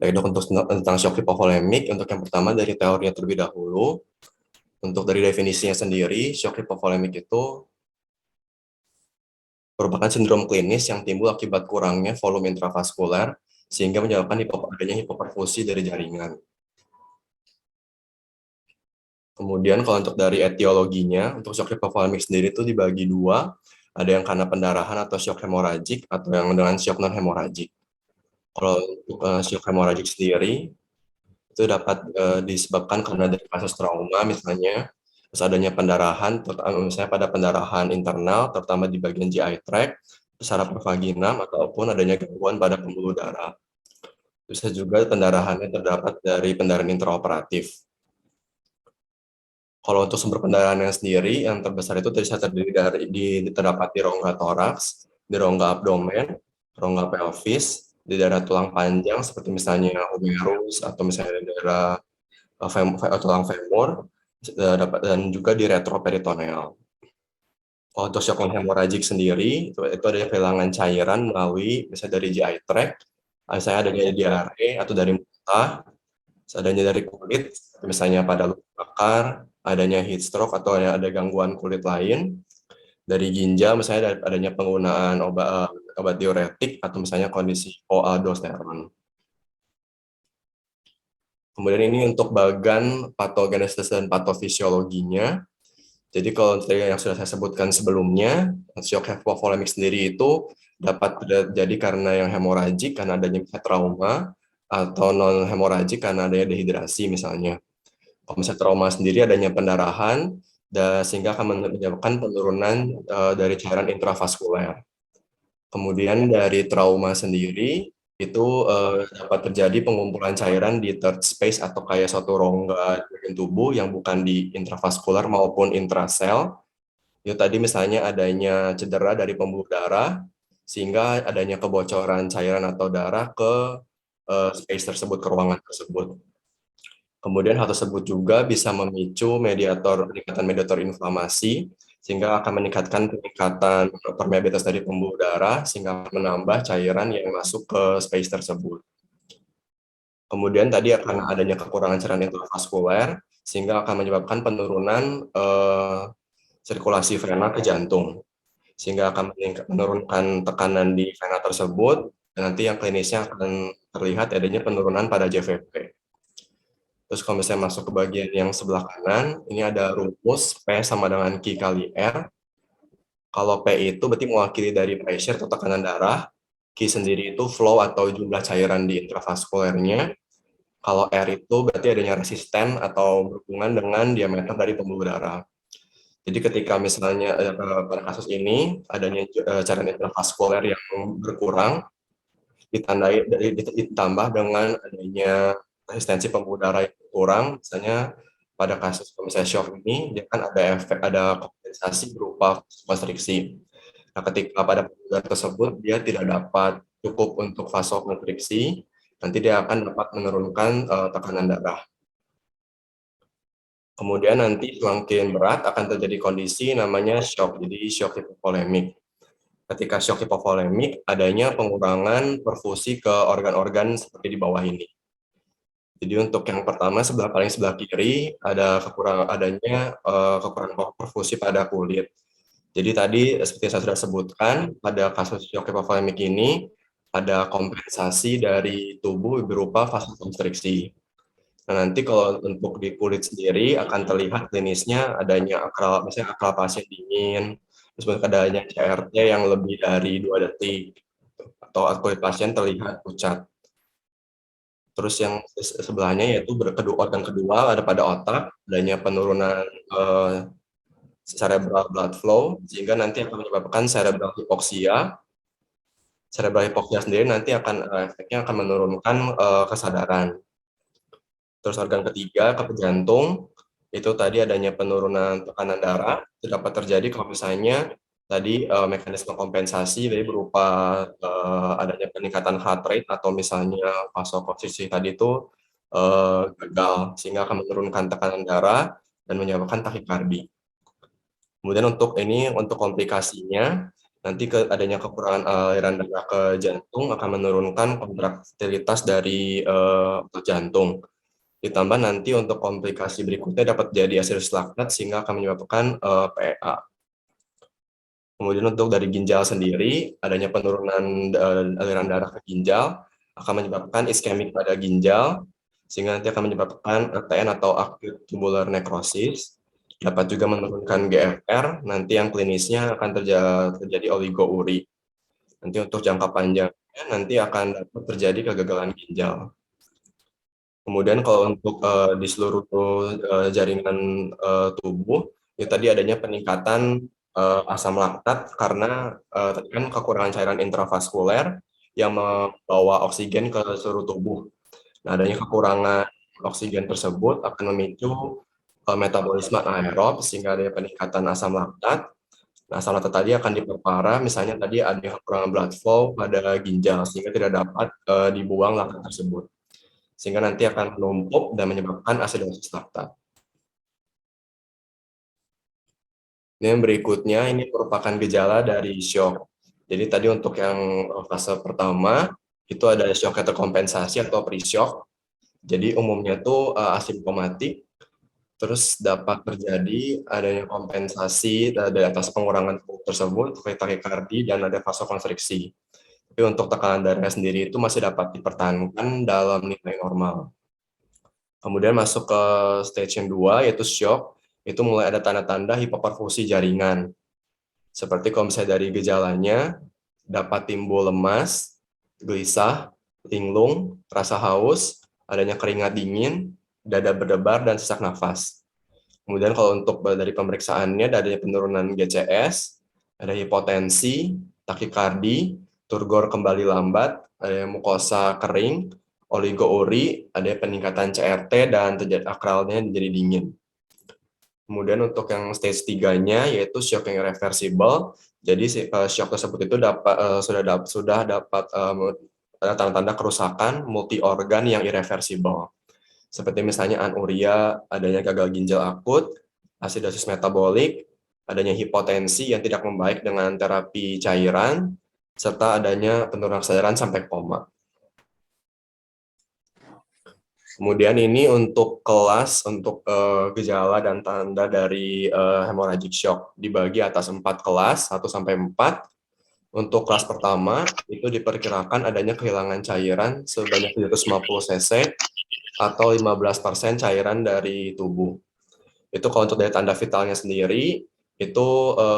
Baik dok, untuk tentang shock hipovolemik, untuk yang pertama dari teorinya terlebih dahulu. Untuk dari definisinya sendiri, shock hipovolemik itu merupakan sindrom klinis yang timbul akibat kurangnya volume intravaskuler sehingga menyebabkan adanya hipoperfusi dari jaringan. Kemudian kalau untuk dari etiologinya, untuk shock hipovolemik sendiri itu dibagi dua, ada yang karena pendarahan atau shock hemoragik atau yang dengan shock non hemoragik. Kalau untuk shock hemoragik sendiri itu dapat disebabkan karena dari kasus trauma misalnya, terus adanya pendarahan, terutama misalnya pada pendarahan internal, terutama di bagian GI tract, saraf vaginam, ataupun adanya gangguan pada pembuluh darah. Bisa juga pendarahannya terdapat dari pendarahan intraoperatif. Kalau untuk sumber pendarahannya sendiri, yang terbesar itu bisa terdiri dari terdapat di rongga toraks, di rongga abdomen, rongga pelvis, di daerah tulang panjang seperti misalnya humerus atau misalnya di daerah tulang femur, dan juga di retroperitoneal. Kalau untuk shock hemoragik sendiri, itu ada kehilangan cairan melalui misalnya dari GI tract, misalnya adanya diare atau dari muntah, adanya dari kulit, misalnya pada luka bakar, adanya heat stroke atau ada gangguan kulit lain, dari ginjal misalnya adanya penggunaan obat diuretik atau misalnya kondisi aldosteron. Kemudian ini untuk bagan patogenesis dan patofisiologinya. Jadi kalau tadi yang sudah saya sebutkan sebelumnya, shock hypovolemik sendiri itu dapat terjadi karena yang hemoragik, karena adanya trauma, atau non hemoragik karena adanya dehidrasi misalnya. Kalau misalnya trauma sendiri adanya pendarahan, sehingga akan menyebabkan penurunan dari cairan intravaskuler. Kemudian dari trauma sendiri, itu dapat terjadi pengumpulan cairan di third space atau kayak suatu rongga di bagian tubuh yang bukan di intravaskular maupun intrasel. Itu tadi misalnya adanya cedera dari pembuluh darah, sehingga adanya kebocoran cairan atau darah ke space tersebut, ke ruangan tersebut. Kemudian hal tersebut juga bisa memicu peningkatan mediator inflamasi, sehingga akan meningkatkan peningkatan permeabilitas dari pembuluh darah, sehingga menambah cairan yang masuk ke space tersebut. Kemudian tadi akan adanya kekurangan cairan intravaskuler, sehingga akan menyebabkan penurunan sirkulasi vena ke jantung, sehingga akan menurunkan tekanan di vena tersebut, dan nanti yang klinisnya akan terlihat adanya penurunan pada JVP. Terus kalau misalnya masuk ke bagian yang sebelah kanan, ini ada rumus P sama dengan Q kali R. Kalau P itu berarti mewakili dari pressure atau tekanan darah, Q sendiri itu flow atau jumlah cairan di intravaskulernya. Kalau R itu berarti adanya resisten atau berhubungan dengan diameter dari pembuluh darah. Jadi ketika misalnya pada kasus ini adanya cairan intravaskuler yang berkurang, ditambah dengan adanya resistensi pembuluh darah yang kurang, misalnya pada kasus misalnya shock ini, dia kan ada efek, ada kompensasi berupa konstriksi. Nah, ketika pada pembuluh darah tersebut dia tidak dapat cukup untuk vasokonstriksi, nanti dia akan dapat menurunkan tekanan darah. Kemudian nanti semakin berat akan terjadi kondisi namanya shock, jadi shock hipovolemik. Ketika shock hipovolemik, adanya pengurangan perfusi ke organ-organ seperti di bawah ini. Jadi untuk yang pertama paling sebelah kiri ada adanya kekurangan perfusi pada kulit. Jadi tadi seperti saya sudah sebutkan pada kasus shock hipovolemik ini ada kompensasi dari tubuh berupa vasokonstriksi. Nah, nanti kalau untuk di kulit sendiri akan terlihat klinisnya adanya misalnya akral pasien dingin, terus adanya CRT yang lebih dari 2 detik, atau kulit pasien terlihat pucat. Terus yang sebelahnya yaitu organ kedua ada pada otak, adanya penurunan cerebral blood flow, sehingga nanti akan menyebabkan cerebral hipoksia. Cerebral hipoksia sendiri nanti efeknya akan menurunkan kesadaran. Terus organ ketiga ke jantung, itu tadi adanya penurunan tekanan darah, itu dapat terjadi kalau misalnya tadi mekanisme kompensasi dari berupa adanya peningkatan heart rate atau misalnya vasokonstriksi tadi itu gagal, sehingga akan menurunkan tekanan darah dan menyebabkan takikardi. Kemudian untuk komplikasinya, Nanti adanya kekurangan aliran darah ke jantung akan menurunkan kontraktilitas dari otot jantung. Ditambah nanti untuk komplikasi berikutnya dapat jadi acidosis laktat sehingga akan menyebabkan PEA. Kemudian untuk dari ginjal sendiri, adanya penurunan aliran darah ke ginjal akan menyebabkan iskemik pada ginjal, sehingga nanti akan menyebabkan ATN atau acute tubular necrosis. Dapat juga menurunkan GFR, nanti yang klinisnya akan terjadi oligouri. Nanti untuk jangka panjangnya nanti akan dapat terjadi kegagalan ginjal. Kemudian kalau untuk di seluruh jaringan tubuh, itu tadi adanya peningkatan asam laktat karena tadi kan kekurangan cairan intravaskuler yang membawa oksigen ke seluruh tubuh. Nah, adanya kekurangan oksigen tersebut akan memicu metabolisme anaerob sehingga adanya peningkatan asam laktat. Nah, asam laktat tadi akan diperparah, misalnya tadi ada kekurangan blood flow pada ginjal sehingga tidak dapat dibuang laktat tersebut, sehingga nanti akan menumpuk dan menyebabkan asidosis laktat. Yang berikutnya ini merupakan gejala dari shock. Jadi tadi untuk yang fase pertama itu ada shock yang terkompensasi atau pre-shock. Jadi umumnya itu asimptomatik, terus dapat terjadi adanya kompensasi dari atas pengurangan tubuh tersebut, takikardi dan ada vasokonstriksi. Tapi untuk tekanan darah sendiri itu masih dapat dipertahankan dalam nilai normal. Kemudian masuk ke stage yang 2 yaitu shock, itu mulai ada tanda-tanda hipoperfusi jaringan. Seperti kalau misalnya dari gejalanya dapat timbul lemas, gelisah, linglung, rasa haus, adanya keringat dingin, dada berdebar dan sesak nafas. Kemudian kalau untuk dari pemeriksaannya ada penurunan GCS, ada hipotensi, takikardi, turgor kembali lambat, ada mukosa kering, oligouri, ada peningkatan CRT dan terjadi akralnya menjadi dingin. Kemudian untuk yang stage 3-nya yaitu shock yang irreversible. Jadi shock tersebut itu sudah dapat ada tanda-tanda kerusakan multi organ yang irreversible. Seperti misalnya anuria, adanya gagal ginjal akut, asidosis metabolik, adanya hipotensi yang tidak membaik dengan terapi cairan, serta adanya penurunan kesadaran sampai koma. Kemudian ini untuk kelas untuk gejala dan tanda dari hemorrhagic shock dibagi atas 4 kelas, 1 sampai 4. Untuk kelas pertama itu diperkirakan adanya kehilangan cairan sebanyak 750 cc atau 15% cairan dari tubuh. Itu kalau untuk dari tanda vitalnya sendiri itu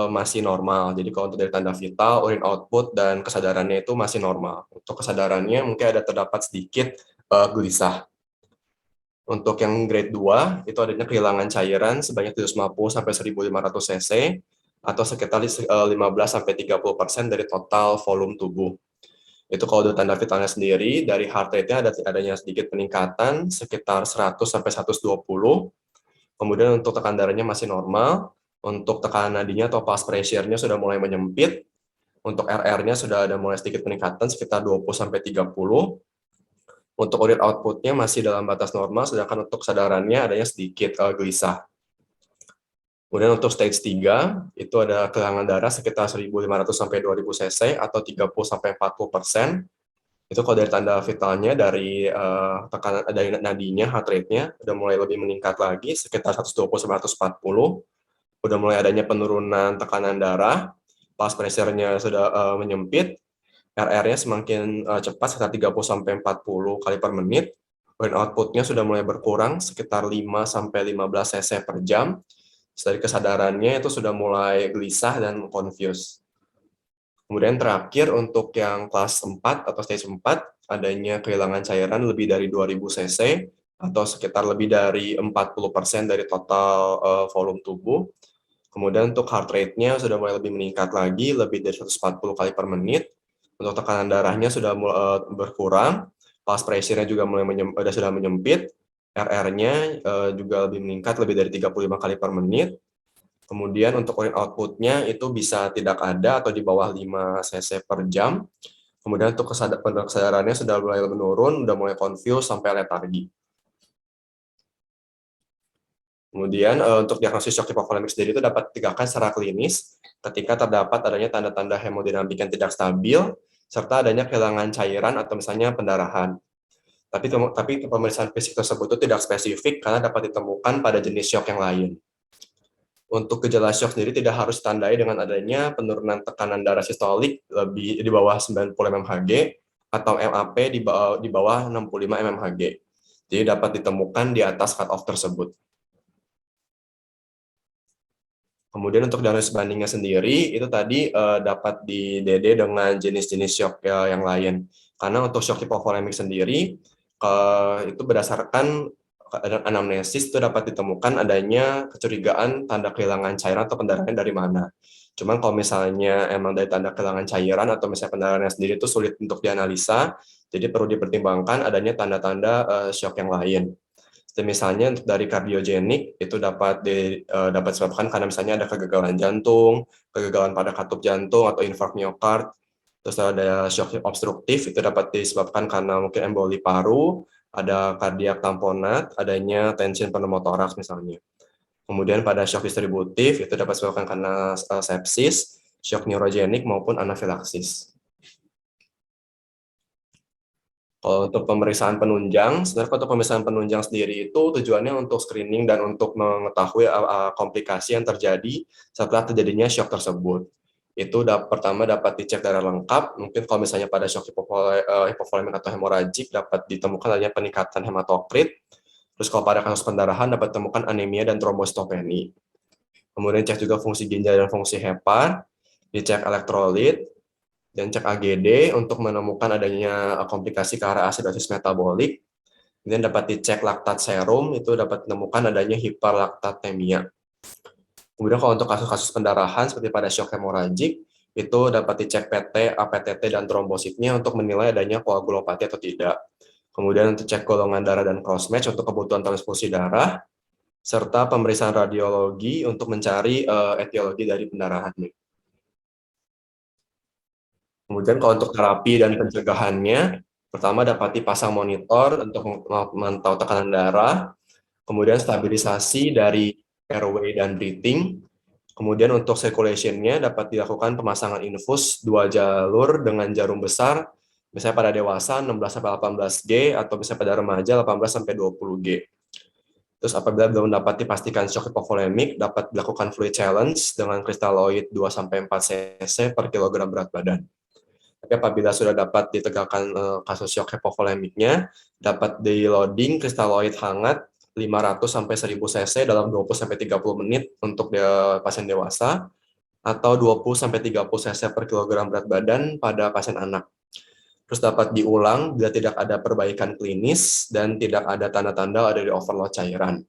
masih normal. Jadi kalau untuk dari tanda vital, urine output dan kesadarannya itu masih normal. Untuk kesadarannya mungkin ada terdapat sedikit gelisah. Untuk yang grade 2, itu adanya kehilangan cairan sebanyak 750 sampai 1.500 cc atau sekitar 15-30% dari total volume tubuh. Itu kalau dari tanda vitalnya sendiri, dari heart rate-nya adanya sedikit peningkatan sekitar 100 sampai 120. Kemudian untuk tekanan darahnya masih normal, untuk tekanan nadinya atau pulse pressure-nya sudah mulai menyempit, untuk RR-nya sudah ada mulai sedikit peningkatan sekitar 20 sampai 30. Untuk urine output-nya masih dalam batas normal, sedangkan untuk kesadarannya adanya sedikit gelisah. Kemudian untuk stage 3, itu ada kehilangan darah sekitar 1.500 sampai 2.000 cc atau 30 sampai 40%. Itu kalau dari tanda vitalnya, dari tekanan dari nadinya, heart rate-nya udah mulai lebih meningkat lagi sekitar 120 sampai 140. Udah mulai adanya penurunan tekanan darah, pulse pressure-nya sudah menyempit, RR-nya semakin cepat sekitar 30 sampai 40 kali per menit. Urine output-nya sudah mulai berkurang sekitar 5 sampai 15 cc per jam. Dari kesadarannya itu sudah mulai gelisah dan confused. Kemudian terakhir untuk yang kelas 4 atau stage 4, adanya kehilangan cairan lebih dari 2.000 cc atau sekitar lebih dari 40% dari total volume tubuh. Kemudian untuk heart rate-nya sudah mulai lebih meningkat lagi, lebih dari 140 kali per menit. Untuk tekanan darahnya sudah berkurang, pulse pressure-nya juga sudah menyempit, RR-nya juga lebih meningkat, lebih dari 35 kali per menit. Kemudian untuk urine output-nya itu bisa tidak ada atau di bawah 5 cc per jam. Kemudian untuk kesadarannya sudah mulai menurun, sudah mulai confused sampai letargi. Kemudian untuk diagnosis shock hipovolemik sendiri itu dapat ditegakkan secara klinis ketika terdapat adanya tanda-tanda hemodinamik yang tidak stabil, serta adanya kehilangan cairan atau misalnya pendarahan. Tapi pemeriksaan fisik tersebut itu tidak spesifik karena dapat ditemukan pada jenis shock yang lain. Untuk gejala shock sendiri tidak harus ditandai dengan adanya penurunan tekanan darah sistolik lebih di bawah 90 mmHg atau MAP di bawah 65 mmHg. Jadi dapat ditemukan di atas cut-off tersebut. Kemudian untuk diagnosis bandingnya sendiri itu tadi dapat di DD dengan jenis-jenis shock yang lain. Karena untuk shock hipovolemik sendiri itu berdasarkan anamnesis itu dapat ditemukan adanya kecurigaan tanda kehilangan cairan atau pendarahan dari mana. Cuman kalau misalnya emang dari tanda kehilangan cairan atau misalnya pendarahannya sendiri itu sulit untuk dianalisa, jadi perlu dipertimbangkan adanya tanda-tanda shock yang lain. Misalnya untuk dari kardiogenik itu dapat disebabkan karena misalnya ada kegagalan jantung, kegagalan pada katup jantung atau infark miokard. Terus ada shock obstruktif itu dapat disebabkan karena mungkin emboli paru, ada kardiak tamponat, adanya tension pneumotoraks misalnya. Kemudian pada shock distributif itu dapat disebabkan karena sepsis, shock neurogenik maupun anafilaksis. Kalau untuk pemeriksaan penunjang, sebenarnya untuk pemeriksaan penunjang sendiri itu tujuannya untuk screening dan untuk mengetahui komplikasi yang terjadi setelah terjadinya shock tersebut. Itu pertama dapat dicek darah lengkap, mungkin kalau misalnya pada shock hipovolemik atau hemoragik dapat ditemukan adanya peningkatan hematokrit, terus kalau pada kasus pendarahan dapat ditemukan anemia dan trombositopeni. Kemudian cek juga fungsi ginjal dan fungsi hepar, dicek elektrolit, dan cek AGD untuk menemukan adanya komplikasi ke arah asidosis metabolik. Kemudian dapat dicek laktat serum, itu dapat menemukan adanya hiperlaktatemia. Kemudian kalau untuk kasus-kasus pendarahan seperti pada shock hemoragik, itu dapat dicek PT, APTT, dan trombositnya untuk menilai adanya koagulopati atau tidak. Kemudian untuk cek golongan darah dan cross-match untuk kebutuhan transfusi darah, serta pemeriksaan radiologi untuk mencari etiologi dari pendarahannya. Kemudian kalau untuk terapi dan pencegahannya, pertama dapat dipasang monitor untuk memantau tekanan darah, kemudian stabilisasi dari airway dan breathing, kemudian untuk circulation-nya dapat dilakukan pemasangan infus 2 jalur dengan jarum besar, misalnya pada dewasa 16-18 G atau misalnya pada remaja 18-20 G. Terus apabila belum dapat dipastikan shock hipovolemik, dapat dilakukan fluid challenge dengan kristaloid 2-4 cc per kilogram berat badan. Tapi apabila sudah dapat ditegakkan kasus shock hipovolemiknya, dapat di loading kristaloid hangat 500 sampai 1000 cc dalam 20 sampai 30 menit untuk pasien dewasa atau 20 sampai 30 cc per kilogram berat badan pada pasien anak. Terus dapat diulang bila tidak ada perbaikan klinis dan tidak ada tanda-tanda dari overload cairan.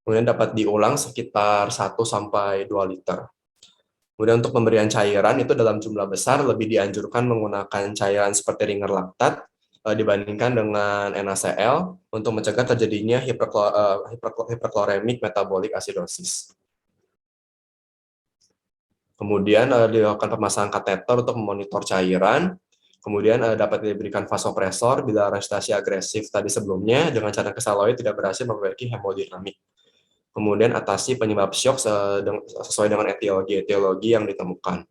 Kemudian dapat diulang sekitar 1 sampai 2 liter. Kemudian untuk pemberian cairan itu dalam jumlah besar lebih dianjurkan menggunakan cairan seperti ringer laktat dibandingkan dengan NaCl untuk mencegah terjadinya hiperkloremik metabolic acidosis. Kemudian dilakukan pemasangan kateter untuk memonitor cairan. Kemudian dapat diberikan vasopresor bila resistasi agresif tadi sebelumnya dengan cara kristaloid tidak berhasil memperbaiki hemodinamik. Kemudian atasi penyebab shock sesuai dengan etiologi yang ditemukan.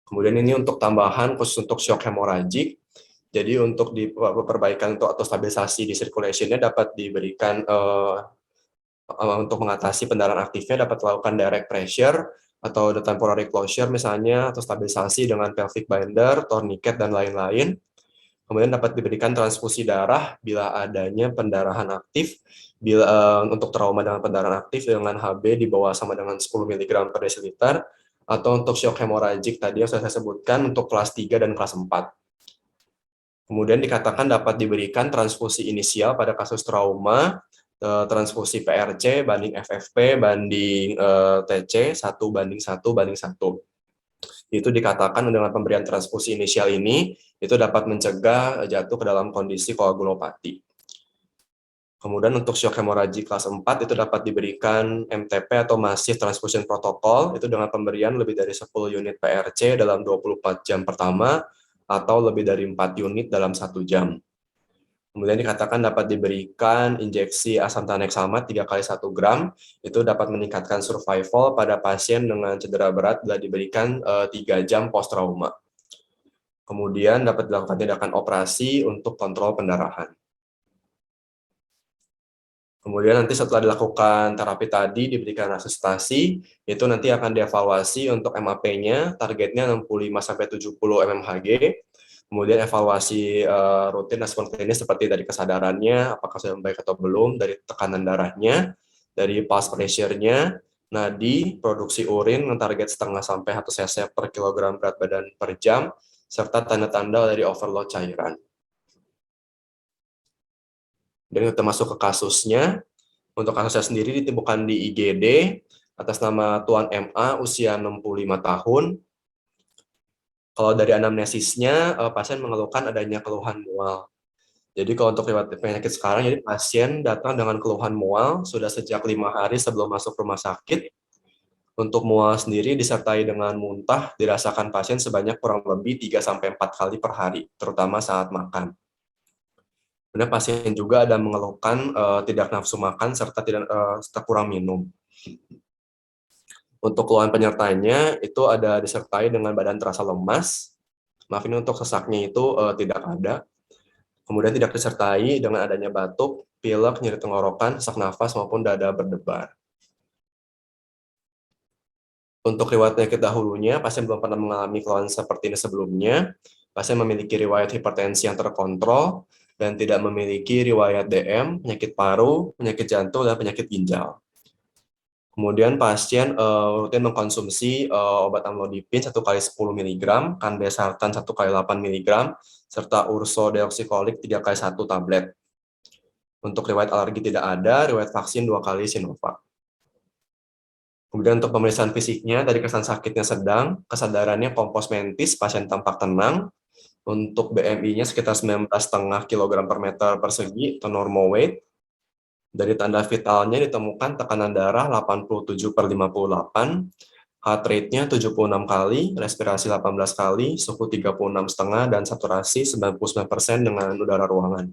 Kemudian ini untuk tambahan khusus untuk shock hemoragik. Jadi untuk perbaikan atau stabilisasi di circulation-nya dapat diberikan untuk mengatasi pendarahan aktifnya dapat melakukan direct pressure atau the temporary closure misalnya atau stabilisasi dengan pelvic binder, tourniquet dan lain-lain. Kemudian dapat diberikan transfusi darah bila adanya pendarahan aktif, untuk trauma dengan pendarahan aktif dengan HB di bawah sama dengan 10 mg per desiliter, atau untuk shock hemoragik tadi yang sudah saya sebutkan untuk kelas 3 dan kelas 4. Kemudian dikatakan dapat diberikan transfusi inisial pada kasus trauma, transfusi PRC banding FFP banding TC 1:1:1. Itu dikatakan dengan pemberian transfusi inisial ini itu dapat mencegah jatuh ke dalam kondisi koagulopati. Kemudian untuk shock hemoragik kelas 4 itu dapat diberikan MTP atau Massive Transfusion Protocol itu dengan pemberian lebih dari 10 unit PRC dalam 24 jam pertama atau lebih dari 4 unit dalam 1 jam. Kemudian dikatakan dapat diberikan injeksi asam tranexamat 3 kali 1 gram, itu dapat meningkatkan survival pada pasien dengan cedera berat bila diberikan 3 jam post trauma. Kemudian dapat dilakukan tindakan operasi untuk kontrol pendarahan. Kemudian nanti setelah dilakukan terapi tadi, diberikan resusitasi, itu nanti akan dievaluasi untuk MAP-nya, targetnya 65-70 mmHg. Kemudian evaluasi rutin respon klinis seperti dari kesadarannya, apakah sudah membaik atau belum, dari tekanan darahnya, dari pulse pressure-nya, nadi, produksi urin dengan target setengah sampai 1 cc per kilogram berat badan per jam, serta tanda-tanda dari overload cairan. Dan kita masuk ke kasusnya. Untuk kasusnya sendiri ditemukan di IGD atas nama Tuan MA usia 65 tahun. Kalau dari anamnesisnya, pasien mengeluhkan adanya keluhan mual. Jadi kalau untuk riwayat penyakit sekarang, jadi pasien datang dengan keluhan mual sudah sejak 5 hari sebelum masuk rumah sakit. Untuk mual sendiri disertai dengan muntah dirasakan pasien sebanyak kurang lebih 3-4 kali per hari, terutama saat makan. Kemudian pasien juga ada mengeluhkan tidak nafsu makan serta kurang minum. Untuk keluhan penyertanya itu ada disertai dengan badan terasa lemas. Maaf, ini untuk sesaknya itu tidak ada. Kemudian tidak disertai dengan adanya batuk, pilek, nyeri tenggorokan, sesak nafas maupun dada berdebar. Untuk riwayat penyakit dahulunya, pasien belum pernah mengalami keluhan seperti ini sebelumnya. Pasien memiliki riwayat hipertensi yang terkontrol dan tidak memiliki riwayat DM, penyakit paru, penyakit jantung, dan penyakit ginjal. Kemudian pasien rutin mengkonsumsi obat amlodipin 1 kali 10 mg, candesartan 1 kali 8 mg, serta ursodeoxycholic 3 kali 1 tablet. Untuk riwayat alergi tidak ada, riwayat vaksin 2 kali Sinovac. Kemudian untuk pemeriksaan fisiknya, dari kesan sakitnya sedang, kesadarannya kompos mentis, pasien tampak tenang. Untuk BMI-nya sekitar 19,5 kg per meter persegi atau normal weight. Dari tanda vitalnya ditemukan tekanan darah 87/58, heart rate-nya 76 kali, respirasi 18 kali, suhu 36,5, dan saturasi 99% dengan udara ruangan.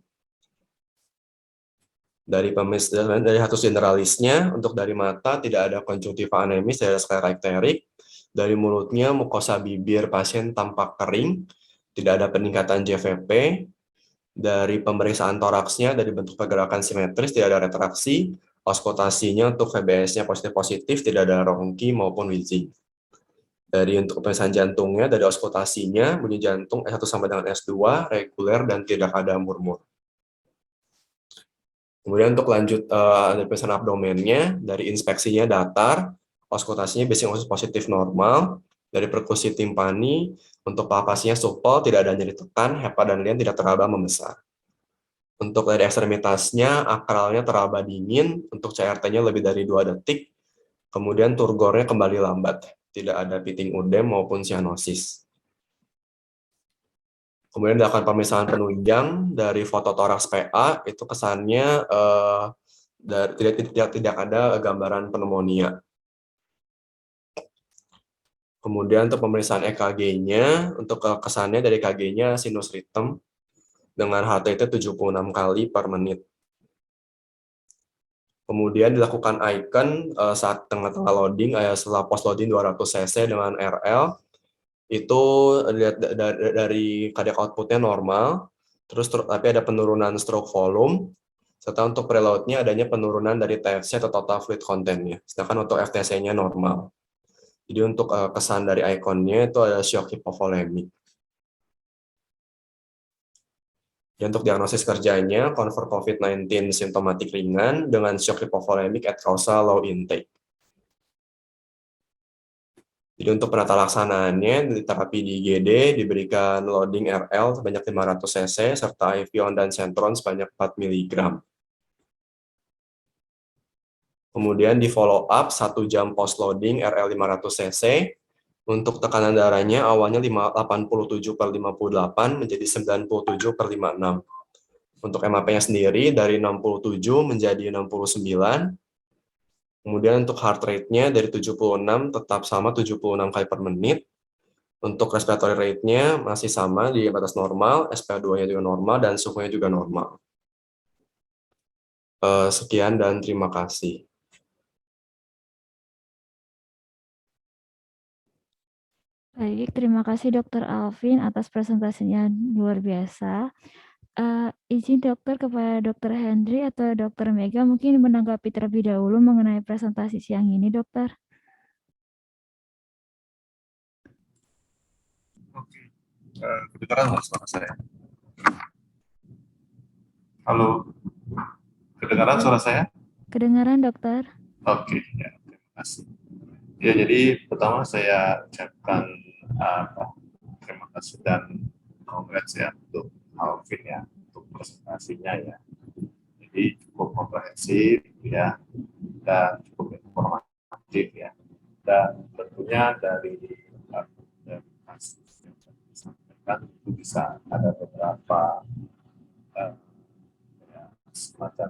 Dari status generalisnya, untuk dari mata tidak ada konjungtiva anemis, tidak ada skleroterik. Dari mulutnya, mukosa bibir pasien tampak kering, tidak ada peningkatan JVP. Dari pemeriksaan toraksnya, dari bentuk pergerakan simetris, tidak ada retraksi. Auskultasinya untuk VBS-nya positif-positif, tidak ada rongki maupun wheezing. Dari untuk pemeriksaan jantungnya, dari auskultasinya, bunyi jantung S1 sampai dengan S2, reguler dan tidak ada murmur. Kemudian untuk lanjut dari pemeriksaan abdomennya, dari inspeksinya datar, auskultasinya basing positif normal, dari perkusi timpani, untuk palpasinya supel, tidak ada nyeri tekan, HEPA dan lien tidak teraba membesar. Untuk dari ekstremitasnya, akralnya teraba dingin, untuk CRT-nya lebih dari 2 detik, kemudian turgornya kembali lambat, tidak ada pitting udem maupun cyanosis. Kemudian dilakukan pemeriksaan penunjang dari foto toraks PA, itu kesannya tidak ada gambaran pneumonia. Kemudian untuk pemeriksaan EKG-nya, untuk kesannya dari EKG-nya sinus rhythm dengan HT itu 76 kali per menit. Kemudian dilakukan icon saat tengah-tengah loading, setelah post loading 200 cc dengan RL, itu dari cardiac output-nya normal, tapi ada penurunan stroke volume, serta untuk preload-nya adanya penurunan dari TFC atau total fluid content-nya, sedangkan untuk FTC-nya normal. Jadi untuk kesan dari icon-nya itu ada shock hypovolemic. Dan untuk diagnosis kerjanya, convert COVID-19 simptomatik ringan dengan shock hypovolemic at causal low intake. Jadi untuk penata laksanaannya, di terapi di IGD diberikan loading RL sebanyak 500 cc serta IV ondansetron sebanyak 4 mg. Kemudian di follow up 1 jam post loading RL 500 cc. Untuk tekanan darahnya awalnya 87/58 menjadi 97/56. Untuk MAP-nya sendiri dari 67 menjadi 69. Kemudian untuk heart rate-nya dari 76 tetap sama 76 kali per menit. Untuk respiratory rate-nya masih sama di batas normal, SpO2-nya juga normal, dan suhunya juga normal. Sekian dan terima kasih. Baik, terima kasih Dokter Alvin atas presentasinya luar biasa. Izin dokter kepada Dokter Hendri atau Dokter Mega mungkin menanggapi terlebih dahulu mengenai presentasi siang ini, dokter. Oke, kedengaran nggak suara saya? Halo, kedengaran suara saya? Kedengaran, dokter? Oke, ya, terima kasih. Ya, jadi pertama saya ucapkan terima kasih dan congrats ya untuk Alvin ya, untuk presentasinya ya. Jadi cukup komprehensif ya, dan cukup informatif ya. Dan tentunya dari kasus yang saya sampaikan itu bisa ada beberapa eh, ya, semacam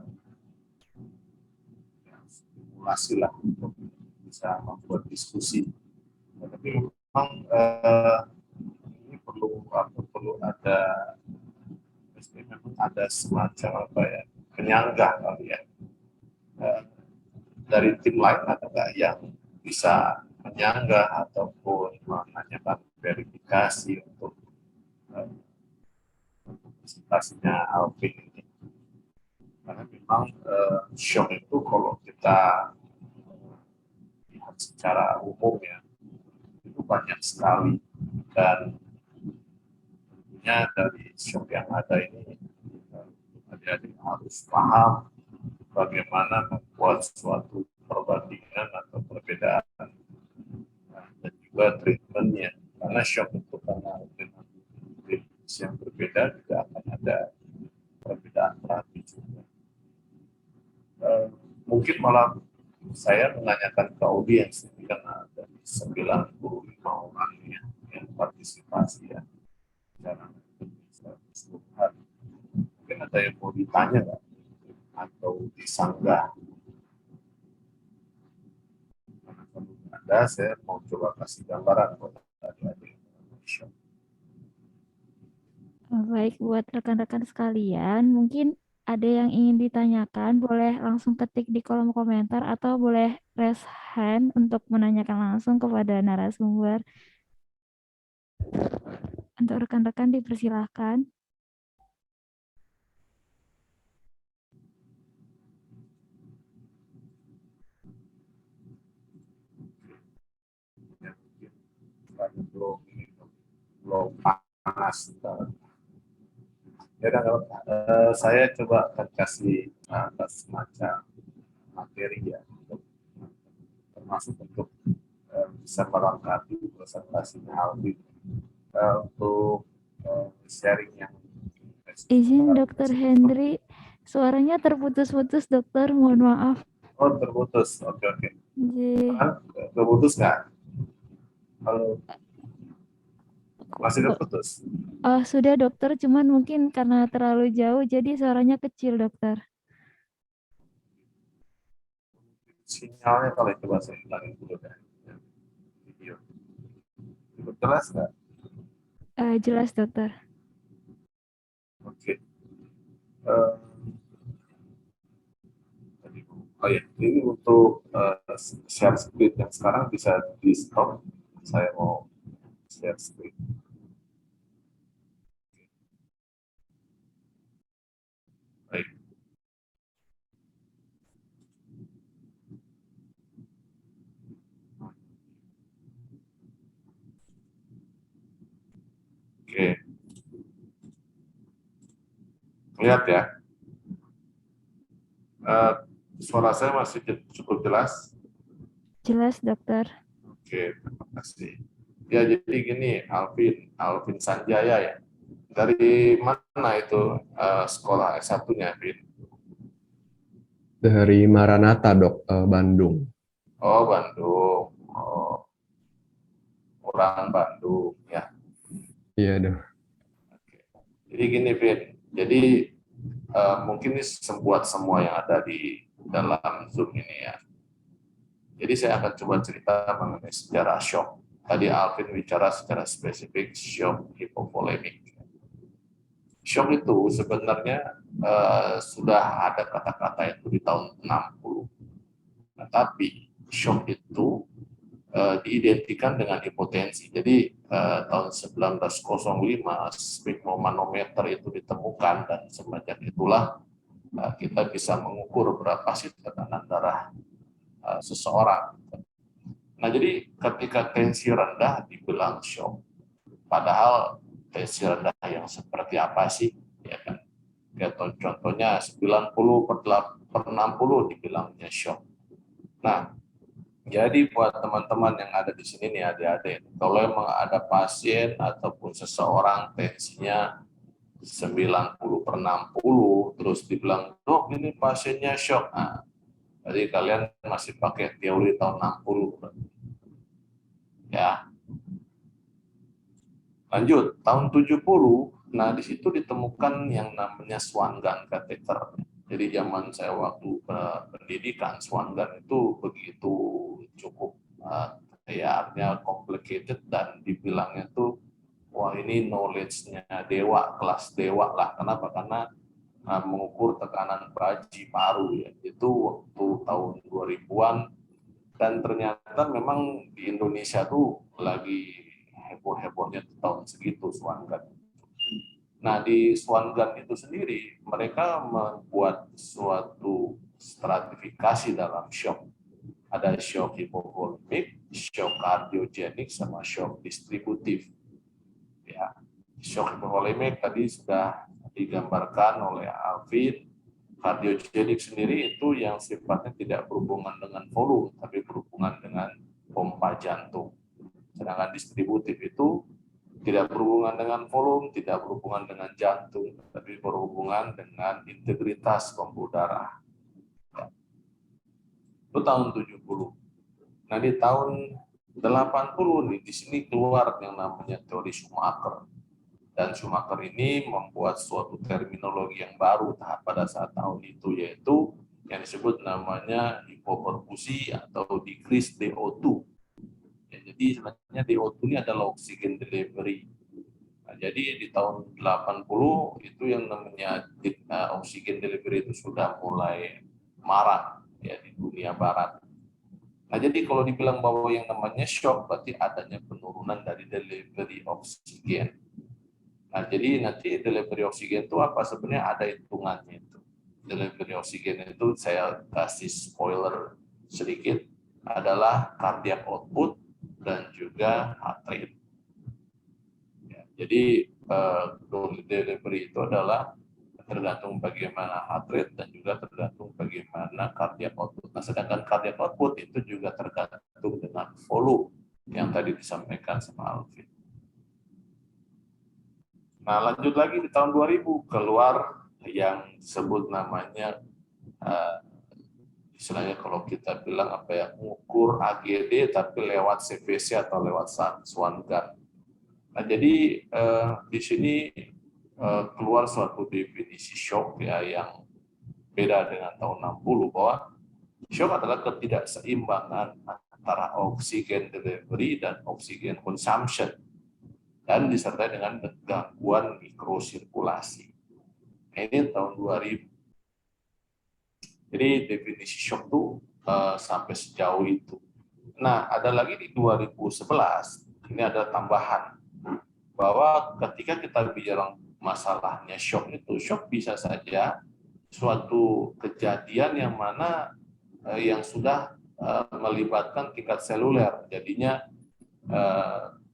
stimulasi lah untuk bisa membuat diskusi. Nah, tapi memang ini perlu ada memang ada semacam apa ya, penyangga kali ya. Eh, dari tim lain ada nggak yang bisa menyanggah ataupun menanyakan verifikasi untuk eh, presentasinya Alvin ini? Karena memang shock itu kalau kita lihat secara umum ya, itu banyak sekali, dan tentunya dari shock yang ada ini adik-adik harus paham bagaimana membuat suatu perbandingan atau perbedaan dan juga treatmentnya, karena shock itu karena dengan treatment yang berbeda juga akan ada perbedaan terapi juga. Mungkin malah saya menanyakan ke audiens karena ada 95 orang yang partisipasi ya dalam keseluruhan. Mungkin ada yang mau ditanya nggak atau disanggah? Karena kalau ada, saya mau coba kasih gambaran buat adik-adik Indonesia. Baik, buat rekan-rekan sekalian, mungkin ada yang ingin ditanyakan, boleh langsung ketik di kolom komentar atau boleh raise hand untuk menanyakan langsung kepada narasumber. Untuk rekan-rekan dipersilahkan. Ya, mungkin karena belum panas. Ya, kalau saya coba akan kasih semacam materi ya, termasuk untuk bisa melengkapi presentasinya Alvin, untuk sharing yang Izin Dokter Hendri, suaranya terputus-putus dokter, mohon maaf. oh terputus, oke oke. Jadi, Terputus nggak? Kalau masih terputus? sudah dokter, cuman mungkin karena terlalu jauh, jadi suaranya kecil dokter. Sinyalnya kalau coba saya hilangin dulu deh video. Itu jelas nggak? Jelas dokter. Oke. Eh, oh ya, ini untuk share screen yang sekarang bisa di stop. Saya mau share screen. Baik. Oke. Lihat ya. Eh, suara saya masih cukup jelas. Jelas dokter. Oke, terima kasih. Ya, jadi gini, Alvin Sanjaya ya. Dari mana itu sekolah S1-nya, Vin? Dari Maranatha, Dok, Bandung. Oh, Bandung. Oh, orang Bandung ya. Iya, Dok. Oke. Jadi gini, Vin. Jadi mungkin ini buat semua yang ada di dalam Zoom ini ya. Jadi saya akan coba cerita mengenai sejarah shock. Tadi Alvin bicara secara spesifik shock hipovolemik. Shock itu sebenarnya sudah ada kata-kata itu di tahun 60. Nah, tapi shock itu diidentikan dengan hipotensi. Jadi tahun 1905 sphygmomanometer itu ditemukan dan semenjak itulah kita bisa mengukur berapa sih tekanan darah seseorang. Nah, jadi ketika tensi rendah dibilang shock. Padahal tensi rendah yang seperti apa sih? Ya kan? Ya, contohnya 90/60 dibilangnya shock. Nah, jadi buat teman-teman yang ada di sini nih adik-adik, kalau emang ada pasien ataupun seseorang tensinya 90/60, terus dibilang, dok ini pasiennya shock. Nah, jadi kalian masih pakai teori tahun 60. Ya. Lanjut, tahun 70, nah di situ ditemukan yang namanya Swan Gun catheter. Jadi zaman saya waktu pendidikan, Swan Gun itu begitu cukup ya artinya complicated dan dibilangnya tuh wah ini knowledge-nya dewa, kelas dewa lah. Kenapa? Karena mengukur tekanan baji paru ya. Itu waktu tahun 2000-an dan ternyata memang di Indonesia tuh lagi heboh-hebohnya tahun segitu Swan Gun. Nah, di Swan Gun itu sendiri, mereka membuat suatu stratifikasi dalam shock. Ada shock hipovolemik, shock kardiogenik, sama shock distributif. Ya, shock hipovolemik tadi sudah digambarkan oleh Alvin. Kardiogenik sendiri itu yang sifatnya tidak berhubungan dengan volume, tapi berhubungan dengan pompa jantung. Sedangkan distributif itu tidak berhubungan dengan volume, tidak berhubungan dengan jantung, tapi berhubungan dengan integritas pembuluh darah. Itu tahun 70. Nah, di tahun 80 nih, di sini keluar yang namanya teori Schumacher. Dan Schumacher ini membuat suatu terminologi yang baru pada saat tahun itu, yaitu yang disebut namanya hipoperfusi atau decrease DO2. Ya, jadi sebenarnya DO2 ini adalah oxygen delivery. Nah, jadi di tahun 80 itu yang namanya oxygen delivery itu sudah mulai marak ya di dunia barat. Nah, jadi kalau dibilang bahwa yang namanya shock berarti adanya penurunan dari delivery oksigen. Nah, jadi nanti delivery oksigen itu apa? Sebenarnya ada hitungannya itu. Delivery oksigen itu saya kasih spoiler sedikit adalah cardiac output dan juga heart rate. Ya, jadi delivery itu adalah tergantung bagaimana heart rate dan juga tergantung bagaimana cardiac output. Nah, sedangkan cardiac output itu juga tergantung dengan volume yang tadi disampaikan sama Alvin. Nah, lanjut lagi di tahun 2000 keluar yang disebut namanya istilahnya kalau kita bilang apa ya, mengukur AGD tapi lewat CVC atau lewat Swan Gun. Nah, jadi di sini keluar suatu definisi shock ya yang beda dengan tahun 60 bahwa shock adalah ketidakseimbangan antara oksigen delivery dan oksigen consumption dan disertai dengan gangguan mikrosirkulasi. Nah, ini tahun 2000. Jadi definisi shock itu sampai sejauh itu. Nah, ada lagi di 2011, ini ada tambahan bahwa ketika kita bicara masalahnya shock itu, shock bisa saja suatu kejadian yang mana yang sudah melibatkan tingkat seluler. Jadinya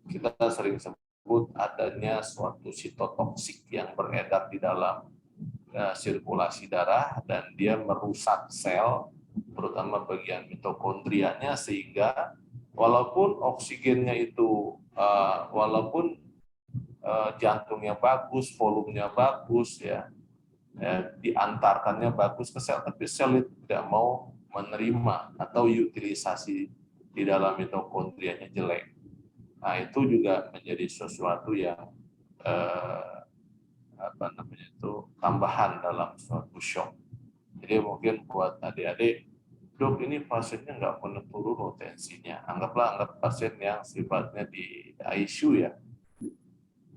kita sering sebut adanya suatu sitotoksik yang beredar di dalam sirkulasi darah dan dia merusak sel, terutama bagian mitokondrianya, sehingga walaupun oksigennya itu walaupun jantungnya bagus, volumenya bagus ya, diantarkannya bagus ke sel, tapi sel itu tidak mau menerima atau utilisasi di dalam mitokondrianya jelek. Nah, itu juga menjadi sesuatu yang tambahan dalam suatu shock. Jadi mungkin buat adik-adik, dok ini pasiennya nggak pernah turun tensinya. Anggap pasien yang sifatnya di ICU ya.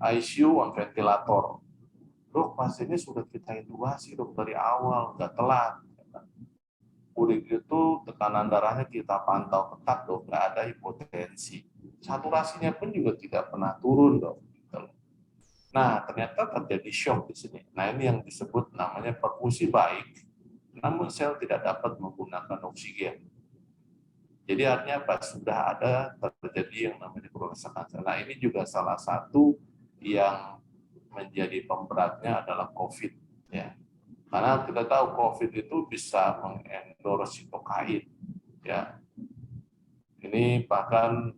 ICU on ventilator. Dok, pasiennya sudah kita intubasi dok dari awal, nggak telat. Udah gitu tekanan darahnya kita pantau ketat dok, nggak ada hipotensi. Saturasinya pun juga tidak pernah turun dok. Nah, ternyata terjadi shock di sini. Nah, ini yang disebut namanya perfusi baik, namun sel tidak dapat menggunakan oksigen. Jadi artinya apa? Sudah ada terjadi yang namanya kerusakan sel. Nah, ini juga salah satu yang menjadi pemberatnya adalah COVID. Ya. Karena kita tahu COVID itu bisa mengendorse sitokain. Ya. Ini bahkan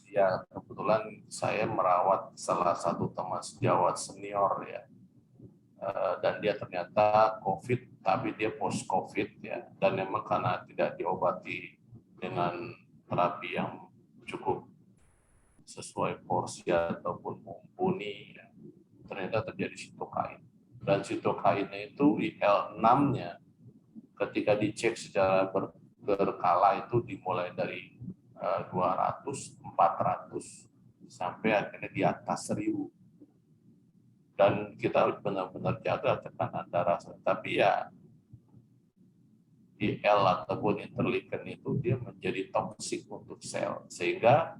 ya kebetulan saya merawat salah satu teman sejawat senior ya. Dan dia ternyata COVID, tapi dia post COVID ya. Dan memang karena tidak diobati dengan terapi yang cukup sesuai porsi ataupun mumpuni, ya, ternyata terjadi sitokain. Dan sitokainnya itu IL-6-nya ketika dicek secara berkala itu dimulai dari 200, 400 sampai akhirnya di atas 1000. Dan kita benar-benar jaga tekanan darah. Tapi ya IL ataupun interleukin itu dia menjadi toksik untuk sel. Sehingga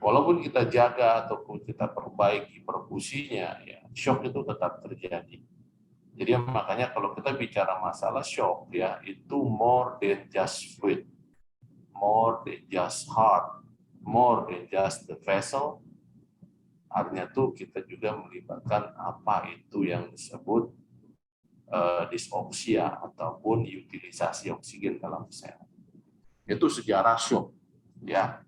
walaupun kita jaga ataupun kita perbaiki perfusinya, ya, shock itu tetap terjadi. Jadi makanya kalau kita bicara masalah shock, ya itu more than just fluid, more than just heart, more than just the vessel. Artinya tuh kita juga melibatkan apa itu yang disebut disoksia ataupun utilisasi oksigen dalam sel. Itu sejarah shock, ya.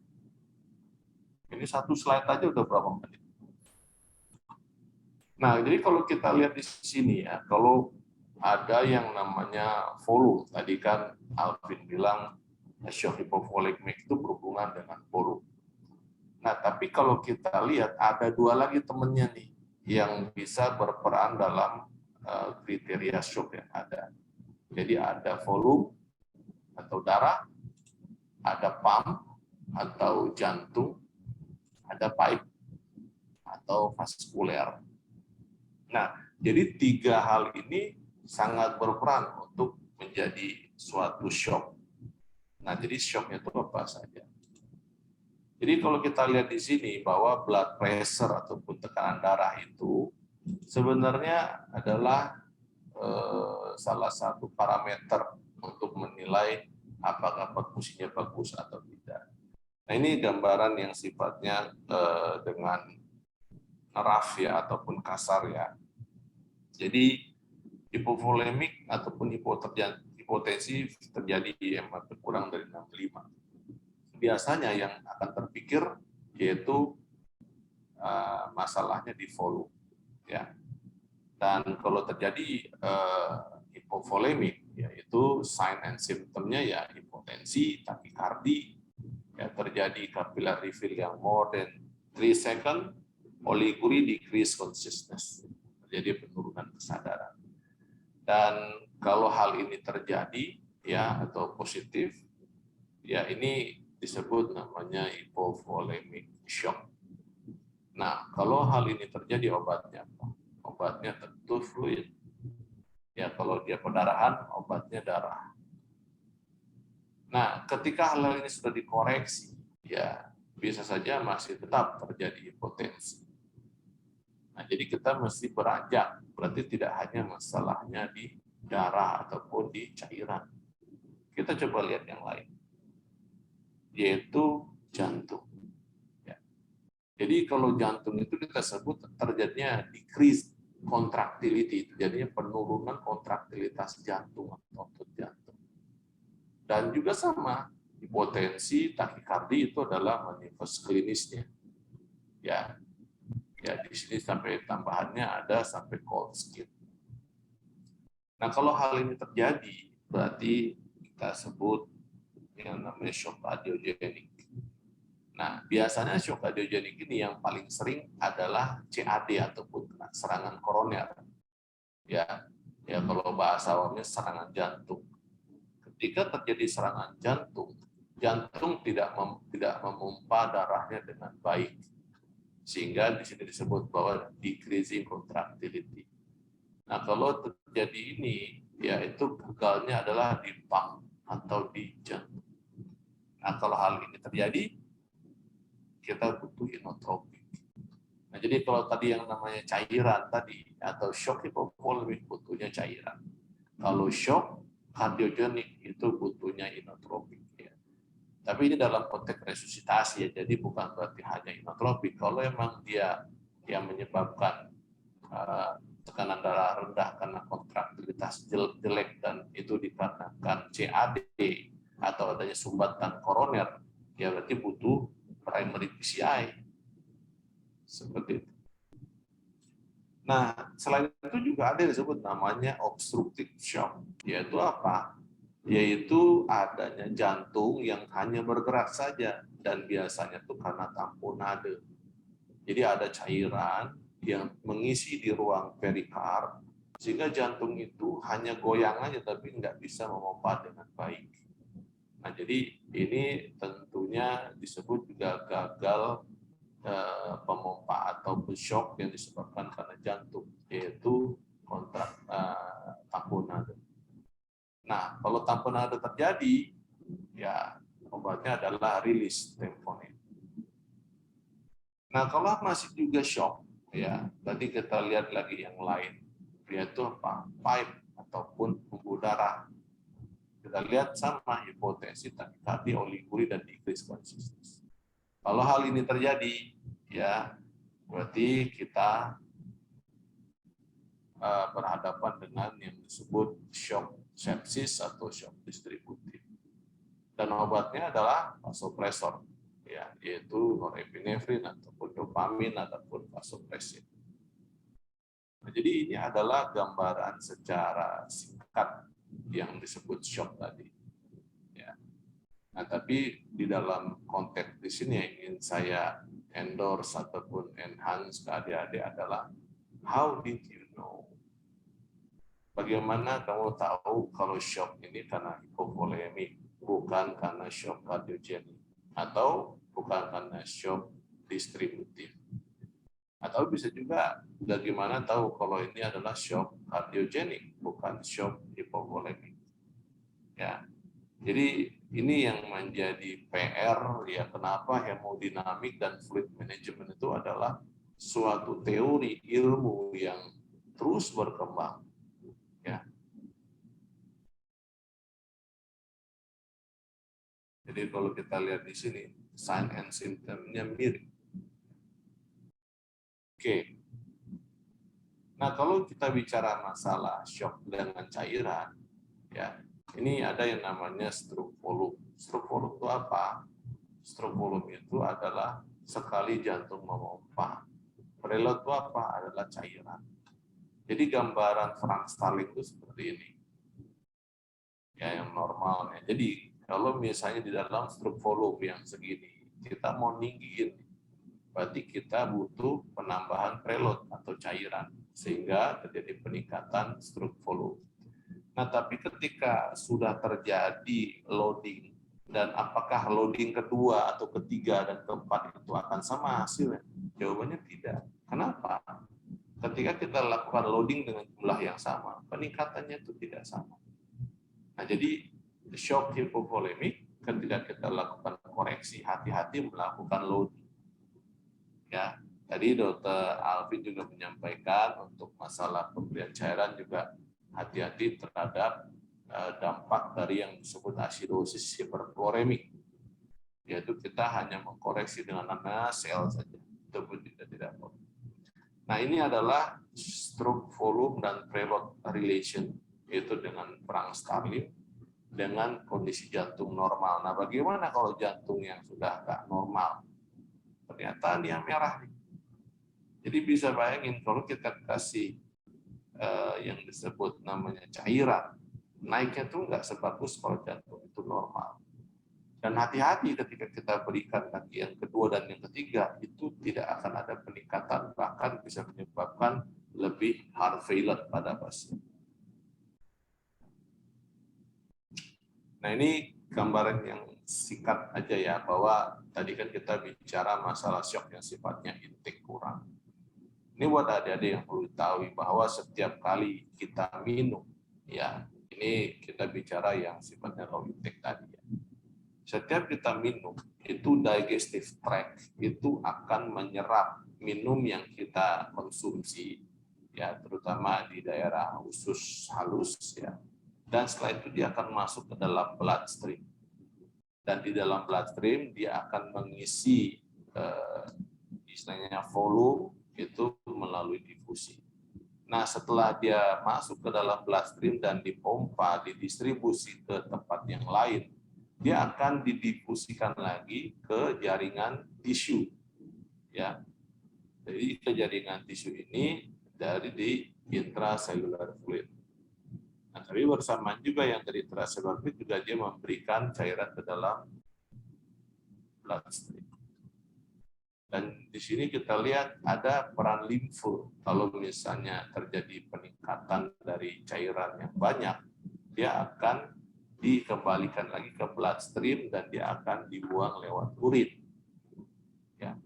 Ini satu slide aja udah berapa menit. Nah, jadi kalau kita lihat di sini ya, kalau ada yang namanya volume, tadi kan Alvin bilang shock hypovolemic itu berhubungan dengan volume. Nah, tapi kalau kita lihat ada dua lagi temennya nih yang bisa berperan dalam kriteria shock yang ada. Jadi ada volume atau darah, ada pump atau jantung, ada pipe atau vaskuler. Nah, jadi tiga hal ini sangat berperan untuk menjadi suatu shock. Nah, jadi shocknya itu apa saja? Jadi kalau kita lihat di sini bahwa blood pressure ataupun tekanan darah itu sebenarnya adalah salah satu parameter untuk menilai apakah perfusinya bagus atau tidak. Nah, ini gambaran yang sifatnya dengan rough ya ataupun kasar ya. Jadi hipovolemik ataupun hipotensi terjadi yang kurang dari 65. Biasanya yang akan terpikir yaitu masalahnya di volume, ya. Dan kalau terjadi hipovolemik, yaitu sign and symptomnya ya hipotensi, takikardi, ya terjadi capillary refill yang more than 3 seconds, oliguria decrease consciousness, terjadi penurunan kesadaran. Dan kalau hal ini terjadi ya atau positif, ya ini disebut namanya hypovolemic shock. Nah, kalau hal ini terjadi obatnya apa? Obatnya tentu fluid. Ya, kalau dia pendarahan, obatnya darah. Nah, ketika hal ini sudah dikoreksi, ya bisa saja masih tetap terjadi hipotensi. Nah, jadi kita mesti beranjak, berarti tidak hanya masalahnya di darah ataupun di cairan. Kita coba lihat yang lain, yaitu jantung. Ya. Jadi kalau jantung itu kita sebut terjadinya decrease contractility, jadinya penurunan kontraktilitas jantung atau otot jantung. Dan juga sama, hipotensi, takikardi itu adalah manifest klinisnya. Ya, di sini sampai tambahannya ada sampai cold skin. Nah, kalau hal ini terjadi, berarti kita sebut yang namanya shock adiogenik. Nah, biasanya shock adiogenik ini yang paling sering adalah CAD ataupun serangan koroner. Ya, kalau bahasa awamnya serangan jantung. Ketika terjadi serangan jantung, jantung tidak memompa darahnya dengan baik. Sehingga di sini disebut bahwa decreasing contractility. Nah, kalau terjadi ini, yaitu gagalnya adalah di pump atau di jantung. Nah, kalau hal ini terjadi, kita butuh inotropik. Nah, jadi kalau tadi yang namanya cairan tadi, atau shock hipovolemik butuhnya cairan. Kalau shock kardiogenik itu butuhnya inotropik. Ya. Tapi ini dalam konteks resusitasi ya, jadi bukan berarti hanya inotropik. Kalau emang dia yang menyebabkan tekanan darah rendah karena kontraktilitas jelek dan itu dikarenakan CAD atau adanya sumbatan koroner, ya berarti butuh primary PCI. Seperti itu. Nah, selain itu juga ada yang disebut namanya obstructive shock, yaitu apa? Yaitu adanya jantung yang hanya bergerak saja, dan biasanya itu karena tamponade. Jadi ada cairan yang mengisi di ruang perikard, sehingga jantung itu hanya goyang aja, tapi nggak bisa memompa dengan baik. Nah, jadi ini tentunya disebut juga gagal pemompa atau shock yang disebabkan karena jantung, yaitu tamponade. Nah, kalau tamponade terjadi, ya obatnya adalah rilis temponit. Nah, kalau masih juga shock, ya tadi kita lihat lagi yang lain, yaitu apa? Pipe ataupun pembuluh darah. Kita lihat sama hipotensi, tadi oliguri dan decrease consciousness. Kalau hal ini terjadi, ya berarti kita berhadapan dengan yang disebut shock sepsis atau shock distributif. Dan obatnya adalah vasopresor, ya, yaitu norepinefrin ataupun dopamin ataupun vasopresin. Nah, jadi ini adalah gambaran secara singkat yang disebut shock tadi. Ya. Nah, tapi di dalam konteks di sini yang ingin saya endorse ataupun enhance ke adik-adik adalah how did you know? Bagaimana kamu tahu kalau shock ini karena hipovolemik, bukan karena shock kardiogenik, atau bukan karena shock distributif? Atau bisa juga bagaimana tahu kalau ini adalah shock kardiogenik, bukan shock hipovolemik? Ya, jadi ini yang menjadi PR ya, kenapa hemodinamik dan fluid management itu adalah suatu teori ilmu yang terus berkembang. Ya. Jadi kalau kita lihat di sini, sign and symptom-nya mirip. Oke. Nah, kalau kita bicara masalah shock dengan cairan, ya, ini ada yang namanya stroke volume. Stroke volume itu apa? Stroke volume itu adalah sekali jantung memompa. Preload itu apa? Adalah cairan. Jadi gambaran Frank Starling itu seperti ini. Ya, yang normalnya. Jadi kalau misalnya di dalam stroke volume yang segini, kita mau ninggiin, berarti kita butuh penambahan preload atau cairan, sehingga terjadi peningkatan stroke volume. Nah, tapi ketika sudah terjadi loading, dan apakah loading kedua atau ketiga dan keempat itu akan sama hasilnya? Jawabannya tidak. Kenapa? Ketika kita lakukan loading dengan jumlah yang sama, peningkatannya itu tidak sama. Nah, jadi shock hipovolemik ketika kita lakukan koreksi, hati-hati melakukan loading. Ya, tadi Dr. Alvin juga menyampaikan untuk masalah pemberian cairan juga hati-hati terhadap dampak dari yang disebut asidosis hiperkloremik, yaitu kita hanya mengkoreksi dengan namanya sel saja, itu pun tidak boleh. Nah, ini adalah stroke volume dan preload relation, yaitu dengan Frank Starling dengan kondisi jantung normal. Nah, bagaimana kalau jantung yang sudah nggak normal? Ternyata dia merah. Jadi bisa bayangin kalau kita kasih yang disebut namanya cairan, naiknya tuh nggak sebagus kalau jantung itu normal. Dan hati-hati ketika kita berikan lagi yang kedua dan yang ketiga, itu tidak akan ada peningkatan, bahkan bisa menyebabkan lebih heart failure pada pasien. Nah, ini gambaran yang singkat aja ya, bahwa tadi kan kita bicara masalah shock yang sifatnya intake kurang. Ini buat adik-adik yang perlu diketahui bahwa setiap kali kita minum, ya, ini kita bicara yang sifatnya low intake tadi ya. Setiap kita minum, itu digestive tract itu akan menyerap minum yang kita konsumsi, ya, terutama di daerah usus halus, ya. Dan setelah itu dia akan masuk ke dalam bloodstream. Dan di dalam bloodstream dia akan mengisi istilahnya volume itu melalui difusi. Nah, setelah dia masuk ke dalam bloodstream dan dipompa, didistribusi ke tempat yang lain, dia akan didifusikan lagi ke jaringan tisu. Ya. Jadi ke jaringan tisu ini dari di intracellular fluid. Nah, tapi bersamaan juga yang dari intracellular fluid juga dia memberikan cairan ke dalam bloodstream. Dan di sini kita lihat ada peran limfu. Kalau misalnya terjadi peningkatan dari cairan yang banyak, dia akan dikembalikan lagi ke bloodstream dan dia akan dibuang lewat urin. Ya.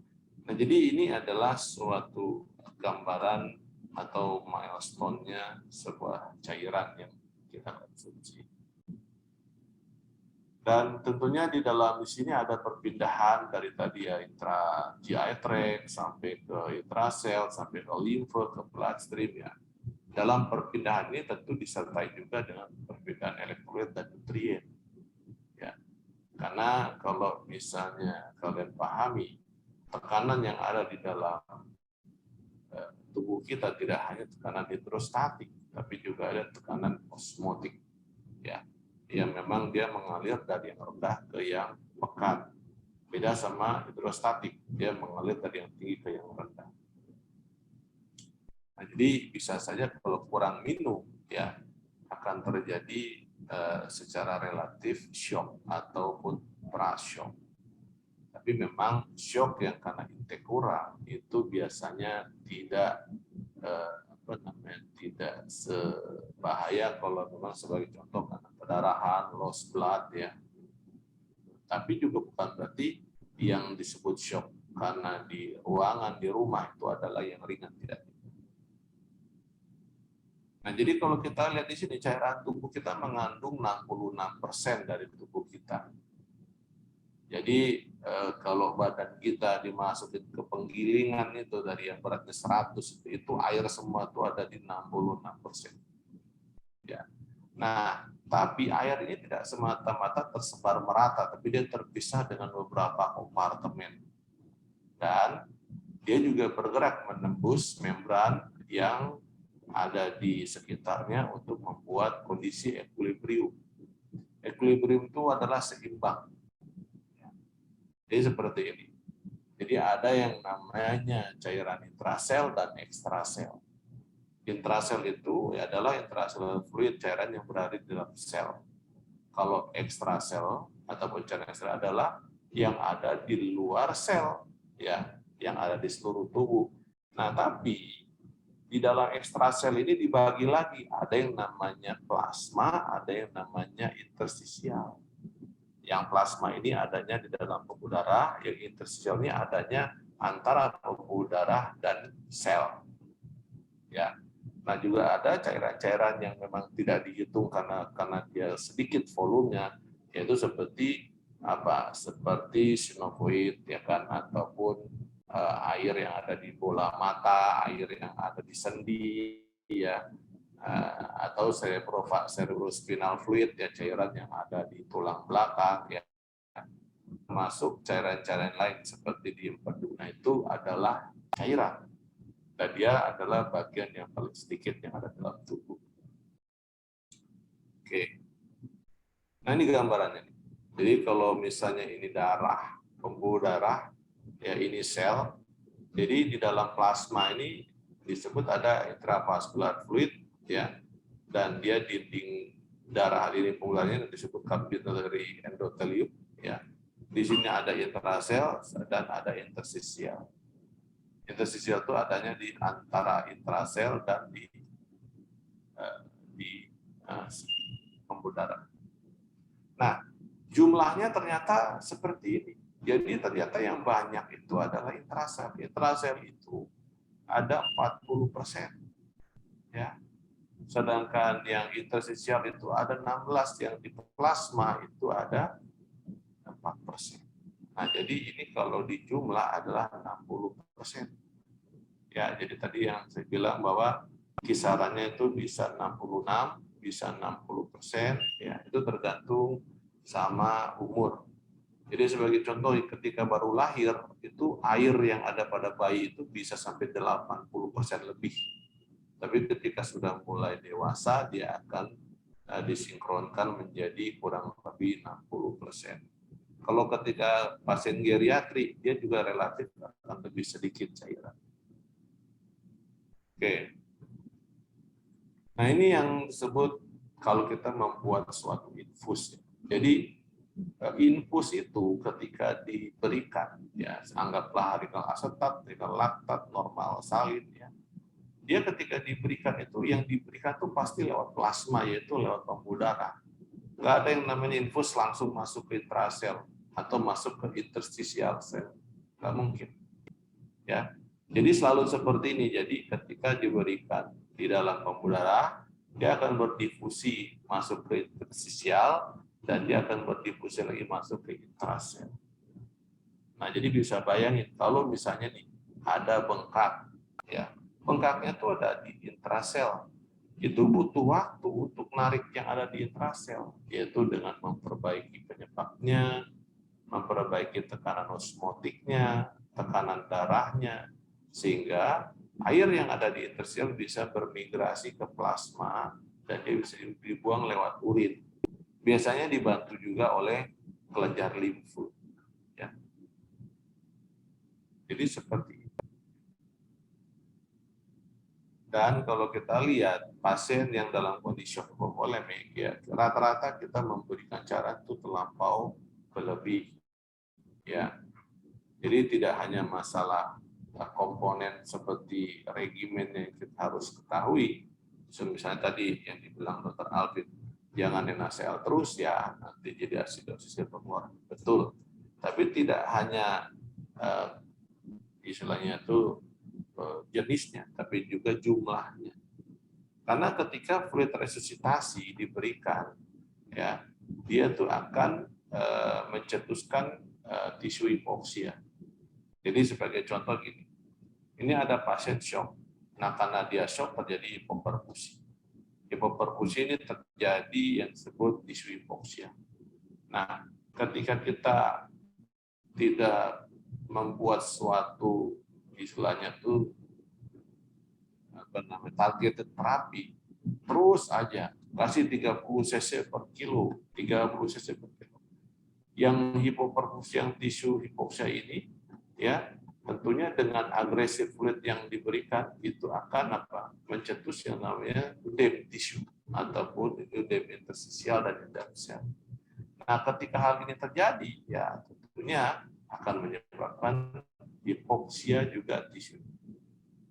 Nah, jadi ini adalah suatu gambaran atau milestone-nya sebuah cairan yang kita konsumsi. Dan tentunya di dalam di sini ada perpindahan dari tadi ya intra GI tract sampai ke intrasel sampai ke limfe ke bloodstream ya. Dalam perpindahan ini tentu disertai juga dengan perpindahan elektrolit dan nutrien. Ya. Karena kalau misalnya kalian pahami tekanan yang ada di dalam tubuh kita tidak hanya tekanan hidrostatik, tapi juga ada tekanan osmotik. Ya. Yang memang dia mengalir dari yang rendah ke yang pekat. Beda sama hidrostatik, dia mengalir dari yang tinggi ke yang rendah. Nah, jadi bisa saja kalau kurang minum ya akan terjadi secara relatif shock ataupun pra-shock. Tapi memang shock yang karena intake kurang itu biasanya tidak tidak sebahaya kalau memang sebagai contoh karena pendarahan, lost blood ya. Tapi juga bukan berarti yang disebut shock karena di ruangan di rumah itu adalah yang ringan, tidak. Nah, jadi kalau kita lihat di sini cairan tubuh kita mengandung 66% dari tubuh kita. Jadi kalau badan kita dimasukin ke penggilingan itu dari yang beratnya 100 itu air semua itu ada di 66%. Ya. Nah, tapi air ini tidak semata-mata tersebar merata, tapi dia terpisah dengan beberapa kompartemen. Dan dia juga bergerak menembus membran yang ada di sekitarnya untuk membuat kondisi equilibrium. Equilibrium itu adalah seimbang. Jadi seperti ini. Jadi ada yang namanya cairan intrasel dan ekstrasel. Intrasel itu adalah intracellular fluid, cairan yang berada di dalam sel. Kalau ekstrasel ataupun cairan ekstrasel adalah yang ada di luar sel, ya, yang ada di seluruh tubuh. Nah, tapi di dalam ekstrasel ini dibagi lagi, ada yang namanya plasma, ada yang namanya interstisial. Yang plasma ini adanya di dalam pembuluh darah, yang interstisial ini adanya antara pembuluh darah dan sel. Ya. Nah, juga ada cairan-cairan yang memang tidak dihitung karena dia sedikit volumenya, yaitu seperti apa? Seperti sinovial ya kan, ataupun air yang ada di bola mata, air yang ada di sendi, ya, atau cerebrospinal fluid, ya, cairan yang ada di tulang belakang, ya, masuk cairan-cairan lain seperti di empedu. Nah, itu adalah cairan, dan dia adalah bagian yang paling sedikit yang ada dalam tubuh. Oke, nah ini gambarannya. Jadi kalau misalnya ini darah, pembuluh darah, ya ini sel. Jadi di dalam plasma ini disebut ada intravascular fluid, ya, dan dia dinding darah dinding pembuluh darahnya disebut capillary endothelium, ya. Di sini ada intrasel dan ada interstisial. Interstisial itu adanya di antara intrasel dan di pembuluh darah. Nah, jumlahnya ternyata seperti ini. Jadi ternyata yang banyak itu adalah intrasel. Intrasel itu ada 40%. Ya. Sedangkan yang interstisial itu ada 16, yang di plasma itu ada 4%. Nah, jadi ini kalau dijumlah adalah 60%. Ya, jadi tadi yang saya bilang bahwa kisarannya itu bisa 66, bisa 60%, ya, itu tergantung sama umur. Jadi sebagai contoh, ketika baru lahir, itu air yang ada pada bayi itu bisa sampai 80% lebih. Tapi ketika sudah mulai dewasa, dia akan disinkronkan menjadi kurang lebih 60%. Kalau ketika pasien geriatri, dia juga relatif akan lebih sedikit cairan. Oke. Nah, ini yang disebut kalau kita membuat suatu infus. Jadi infus itu ketika diberikan, ya anggaplah radikal asetat, radikal laktat, normal salin, ya. Dia ketika diberikan itu, yang diberikan itu pasti lewat plasma, yaitu lewat pembuluh darah. Nggak ada yang namanya infus langsung masuk ke intrasel atau masuk ke interstisial sel. Nggak mungkin. Ya. Jadi selalu seperti ini. Jadi ketika diberikan di dalam pembuluh darah, dia akan berdifusi masuk ke interstisial dan dia akan berdifusi lagi masuk ke intrasel. Nah, jadi bisa bayangin kalau misalnya nih ada bengkak, ya bengkaknya itu ada di intrasel. Itu butuh waktu untuk narik yang ada di intrasel, yaitu dengan memperbaiki penyebabnya, memperbaiki tekanan osmotiknya, tekanan darahnya, sehingga air yang ada di intersel bisa bermigrasi ke plasma dan dia bisa dibuang lewat urin. Biasanya dibantu juga oleh kelenjar limfu. Ya. Jadi seperti itu. Dan kalau kita lihat pasien yang dalam kondisi hipovolemik, ya rata-rata kita memberikan cairan itu terlampau berlebih. Ya, jadi tidak hanya masalah komponen seperti regimen yang kita harus ketahui. Misalnya tadi yang dibilang Dr. Alvin, jangan NaCl terus ya, nanti jadi asidosisnya pengeluaran. Betul. Tapi tidak hanya istilahnya itu jenisnya, tapi juga jumlahnya. Karena ketika fluid resusitasi diberikan, ya dia tuh akan mencetuskan tisu hipoksia. Jadi sebagai contoh gini, ini ada pasien shock. Nah, karena dia shock terjadi hipoperfusi. Hipoperfusi ini terjadi yang disebut tisu hipoksia. Nah, ketika kita tidak membuat suatu istilahnya tuh apa namanya targeted terapi, terus aja kasih 30 cc per kilo, 30 cc per kilo. Yang hipoperfusi, yang tisu hipoksia ini, ya tentunya dengan agresif fluid yang diberikan itu akan mencetus yang namanya udem tisu ataupun udem interstisial dan endosel. Nah, ketika hal ini terjadi, ya tentunya akan menyebabkan hipoksia juga tisu.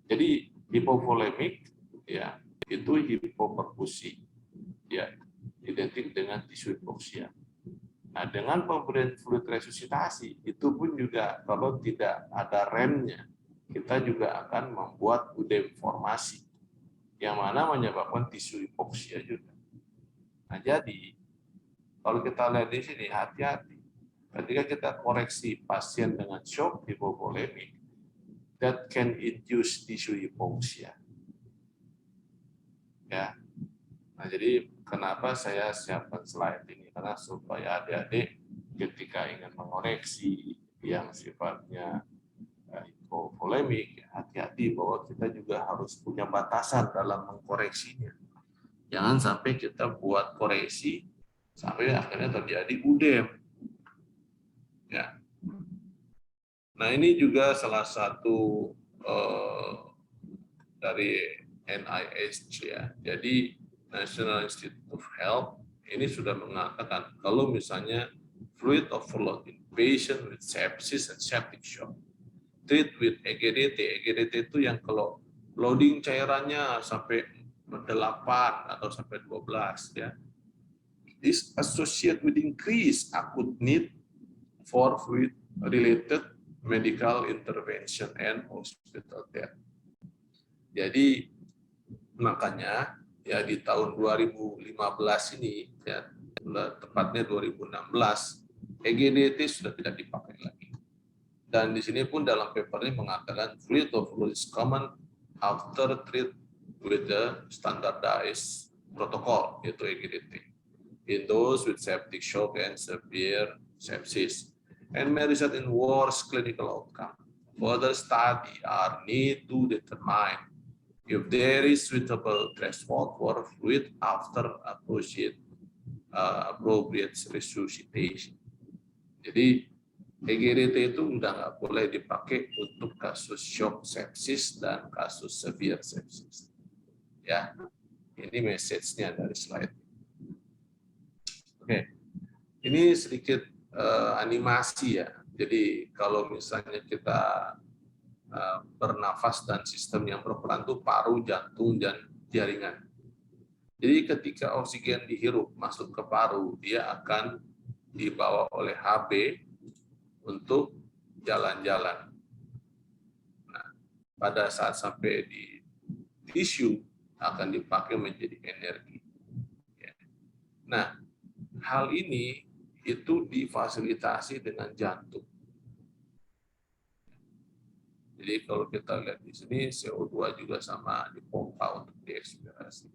Jadi hipovolemik, ya itu hipoperfusi, ya identik dengan tisu hipoksia. Nah, dengan pemberian fluid resusitasi, itu pun juga kalau tidak ada remnya, kita juga akan membuat udem formasi, yang mana menyebabkan tisu hipoksia juga. Nah, jadi, kalau kita lihat di sini, hati-hati. Ketika kita koreksi pasien dengan shock hipovolemik, that can induce tisu hipoksia. Ya. Nah, jadi kenapa saya siapkan slide ini? Karena supaya adik-adik ketika ingin mengoreksi yang sifatnya hipovolemik, hati-hati bahwa kita juga harus punya batasan dalam mengkoreksinya. Jangan sampai kita buat koreksi sampai akhirnya terjadi udem. Ya. Nah, ini juga salah satu dari NIH ya. Jadi National Institute of Health ini sudah mengatakan kalau misalnya fluid overload in patient with sepsis and septic shock, treat with EGDT. EGDT itu yang kalau loading cairannya sampai 8 atau sampai 12 ya. Is associated with increased acute need for fluid related medical intervention and hospital death. Jadi makanya ya di tahun 2015 ini ya tepatnya 2016 EGDT sudah tidak dipakai lagi. Dan di sini pun dalam paper ini mengatakan fluid overload is common after treat with the standardized protocol yaitu EGDT in those with septic shock and severe sepsis and may result in worse clinical outcome. Further study are need to determine if there is suitable threshold for fluid after appropriate resuscitation. Jadi EGDT itu udah nggak boleh dipakai untuk kasus shock sepsis dan kasus severe sepsis. Ya, ini message-nya dari slide. Oke, ini sedikit animasi ya. Jadi kalau misalnya kita bernafas dan sistem yang berperan itu paru, jantung, dan jaringan. Jadi ketika oksigen dihirup masuk ke paru, dia akan dibawa oleh HB untuk jalan-jalan. Nah, pada saat sampai di tisu akan dipakai menjadi energi. Nah, hal ini itu difasilitasi dengan jantung. Jadi kalau kita lihat di sini CO2 juga sama dipompa untuk diekspirasi.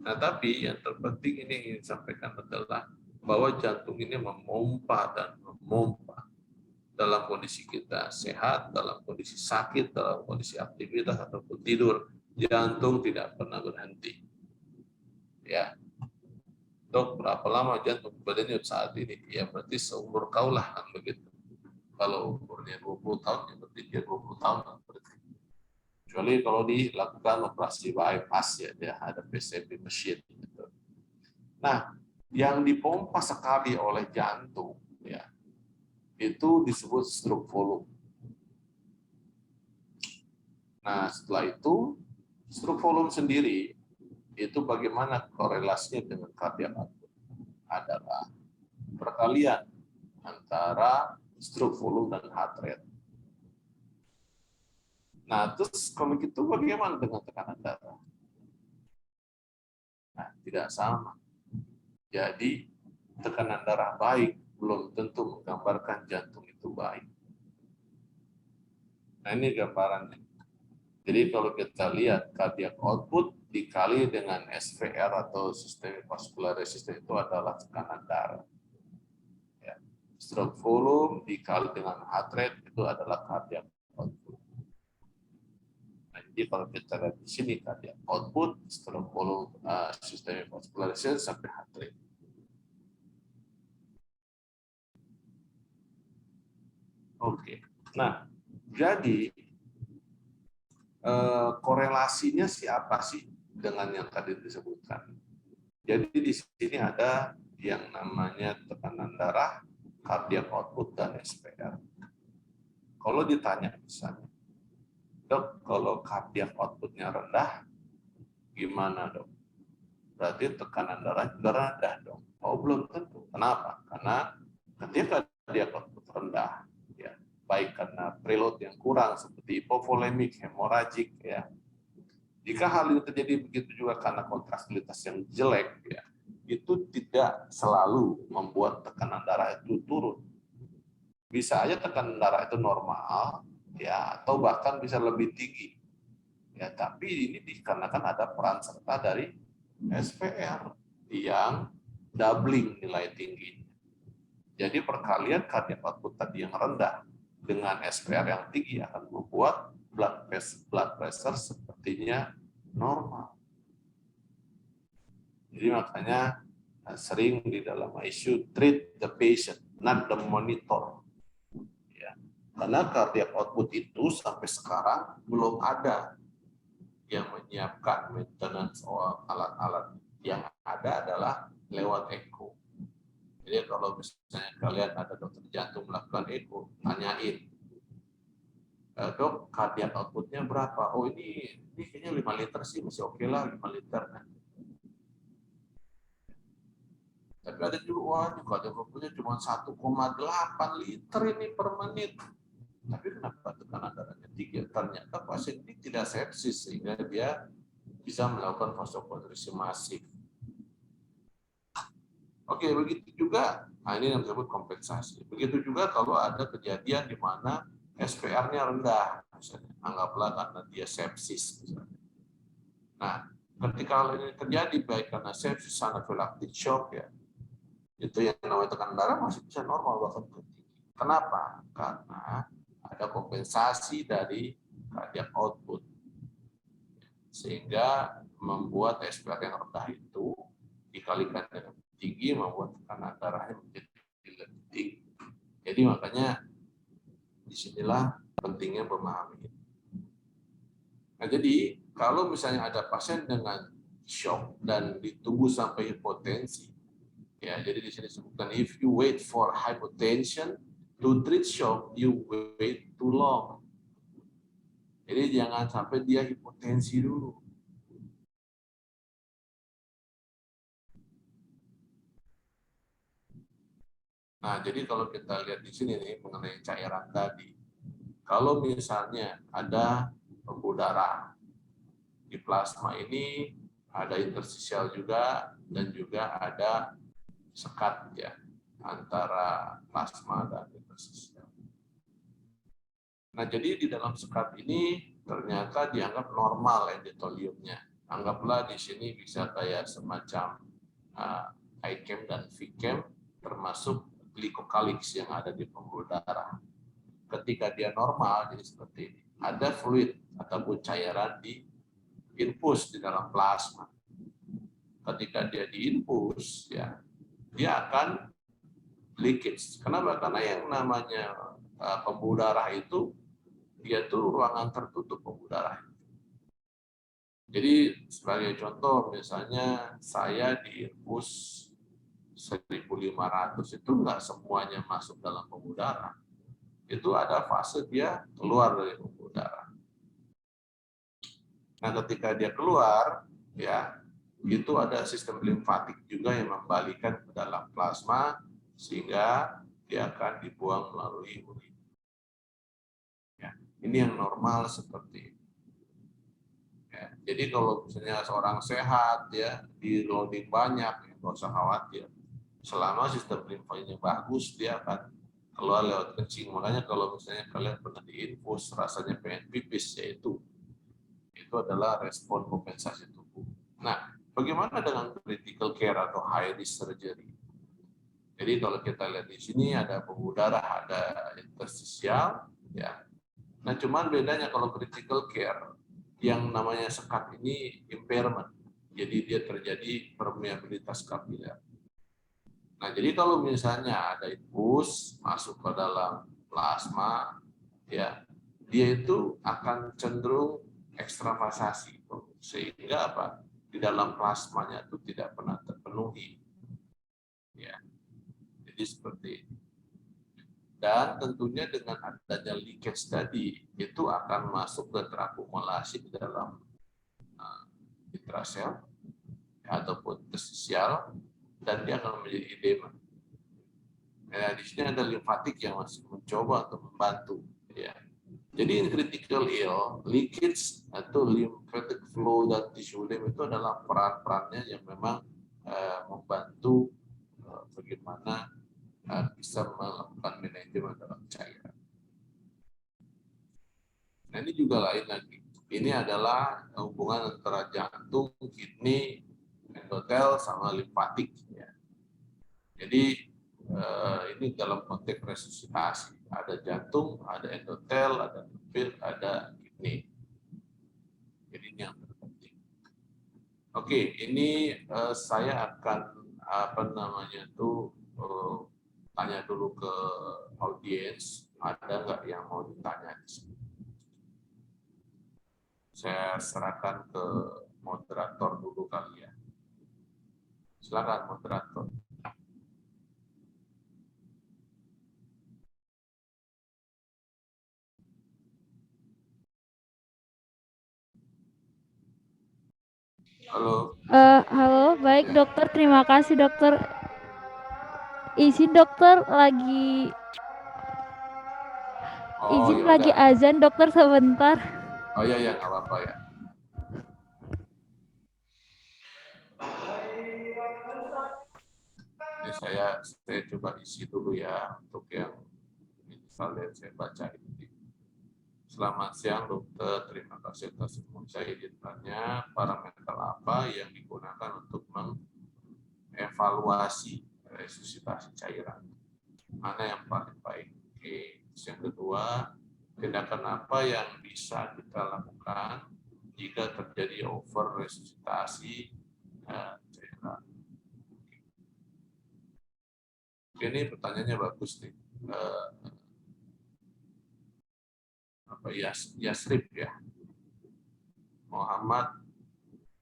Nah, tapi yang terpenting ini ingin disampaikan adalah bahwa jantung ini memompa dan memompa dalam kondisi kita sehat, dalam kondisi sakit, dalam kondisi aktivitas ataupun tidur, jantung tidak pernah berhenti. Ya, dok, berapa lama jantung berdenyut saat ini? Ya berarti seumur kau lah, kan begitu. Kalau umurnya 20 tahun, ya berarti dia 20 tahun. Kecuali kalau dilakukan operasi bypass, ya dia ada PCP machine. Gitu. Nah, yang dipompa sekali oleh jantung, ya itu disebut stroke volume. Nah, setelah itu, stroke volume sendiri, itu bagaimana korelasinya dengan cardiac output? Adalah perkalian antara stroke volume dan heart rate. Nah, terus kalau gitu bagaimana dengan tekanan darah? Nah, tidak sama. Jadi, tekanan darah baik belum tentu menggambarkan jantung itu baik. Nah, ini gambarannya. Jadi, kalau kita lihat cardiac output dikali dengan SVR atau sistem vascular resistance itu adalah tekanan darah. Ya. Stroke volume dikali dengan heart rate itu adalah cardiac output. Jadi kalau kita lihat di sini cardiac output, stroke volume, sistem vascular resistance sampai heart rate. Oke. Nah, jadi korelasinya siapa sih dengan yang tadi disebutkan? Jadi di sini ada yang namanya tekanan darah, cardiac output, dan SPR. Kalau ditanya misalnya, dok, kalau cardiac outputnya rendah, gimana dok? Berarti tekanan darah juga rendah dong. Oh, belum tentu. Kenapa? Karena ketika cardiac output rendah, ya, baik karena preload yang kurang seperti hipovolemik, hemoragik, ya. Jika hal itu terjadi begitu juga karena kontraktilitas yang jelek, ya, itu tidak selalu membuat tekanan darah itu turun. Bisa aja tekanan darah itu normal, ya, atau bahkan bisa lebih tinggi. Ya, tapi ini dikarenakan ada peran serta dari SPR yang doubling nilai tinggi. Jadi perkalian cardiac output tadi yang rendah dengan SPR yang tinggi akan membuat blood pressure sepertinya normal. Jadi makanya sering di dalam ICU treat the patient, not the monitor. Ya. Karena cardiac output itu sampai sekarang belum ada yang menyiapkan maintenance alat-alat. Yang ada adalah lewat echo. Jadi kalau misalnya kalian ada dokter jantung melakukan echo, tanyain, dok, cardiac outputnya berapa? Oh ini kayaknya 5 liter sih, masih oke lah 5 liter. Tapi ada juga, wah cardiac outputnya cuma 1,8 liter ini per menit. Tapi kenapa tekanan darahnya tinggi? Ternyata pasien ini tidak sepsis sehingga dia bisa melakukan vasokonstriksi masif. Oke, begitu juga, nah ini yang disebut kompensasi. Begitu juga kalau ada kejadian di mana SPR-nya rendah, misalnya, anggaplah karena dia sepsis. Misalnya. Nah, ketika hal ini terjadi, baik karena sepsis, anaphylactic shock, ya, itu yang namanya tekanan darah masih bisa normal bahkan tinggi. Kenapa? Karena ada kompensasi dari cardiac output, sehingga membuat SPR yang rendah itu dikalikan dengan tinggi membuat tekanan darahnya menjadi lebih tinggi. Jadi makanya disinilah pentingnya memahami. Nah, jadi kalau misalnya ada pasien dengan shock dan ditunggu sampai hipotensi, ya jadi di sini disebutkan if you wait for hypotension to treat shock, you wait too long. Jadi jangan sampai dia hipotensi dulu. Nah, jadi kalau kita lihat di sini nih mengenai cairan tadi, kalau misalnya ada pembuluh darah di plasma ini ada interstisial juga dan juga ada sekat ya antara plasma dan interstisial. Nah, jadi di dalam sekat ini ternyata dianggap normal endoteliumnya. Anggaplah di sini bisa kayak semacam ICAM dan VCAM termasuk glikokalix yang ada di pembuluh darah. Ketika dia normal, jadi seperti ini. Ada fluid ataupun cairan di infus di dalam plasma. Ketika dia diinfus, ya, dia akan leakage. Kenapa? Karena yang namanya pembuluh darah itu, dia tuh ruangan tertutup pembuluh darah. Jadi sebagai contoh, misalnya saya diinfus 1.500 itu nggak semuanya masuk dalam pembuluh darah. Itu ada fase dia keluar dari pembuluh darah. Nah, ketika dia keluar, ya itu ada sistem limfatik juga yang membalikan ke dalam plasma sehingga dia akan dibuang melalui urin. Ya, ini yang normal seperti ini. Ya, jadi kalau misalnya seorang sehat ya di loading banyak, ya, nggak usah khawatir. Selama sistem limfanya bagus, dia akan keluar lewat kencing. Makanya kalau misalnya kalian pernah diinfus, rasanya pengen pipis, yaitu itu adalah respon kompensasi tubuh. Nah, bagaimana dengan critical care atau high risk surgery? Jadi kalau kita lihat di sini ada pembuluh darah, ada interstisial, ya. Nah, cuman bedanya kalau critical care, yang namanya sekat ini impairment. Jadi dia terjadi permeabilitas kapiler. Nah, jadi kalau misalnya ada infus masuk ke dalam plasma, ya, dia itu akan cenderung ekstravasasi, sehingga apa? Di dalam plasmanya itu tidak pernah terpenuhi. Ya, jadi seperti itu. Dan tentunya dengan adanya leakage tadi, itu akan masuk dan terakumulasi di dalam intrasel ataupun interstisial, dan dia akan menjadi edema. Nah, di sini ada limfatik yang masih mencoba untuk membantu. Ya. Jadi in critical ill, leakage atau lymphatic flow dan tissue lymph itu adalah peran-perannya yang memang membantu bagaimana bisa melakukan manajemen dalam cairan. Nah, ini juga lain lagi. Ini adalah hubungan antara jantung, kidney, endotel, sama limfatik. Ya. Jadi ini dalam konteks resusitasi. Ada jantung, ada endotel, ada limfit, ada kidney. Jadi ini yang terpenting. Oke, ini saya akan tanya dulu ke audiens. Ada nggak yang mau ditanya di sini? Saya serahkan ke moderator dulu kali ya. Silakan moderator. Halo. Halo, baik dokter, terima kasih dokter. Izin dokter, lagi Oh, Izin ya lagi udah. azan dokter sebentar. Oh iya, ya, nggak apa-apa ya. Ini saya coba isi dulu ya untuk yang misalnya saya baca ini. Selamat siang dokter, terima kasih atas info. Saya ingin tanya parameter apa yang digunakan untuk mengevaluasi resusitasi cairan? Mana yang paling baik? Oke. Yang kedua, tindakan apa yang bisa kita lakukan jika terjadi over resusitasi cairan? Ini pertanyaannya bagus nih. Apa Yasrib ya? Muhammad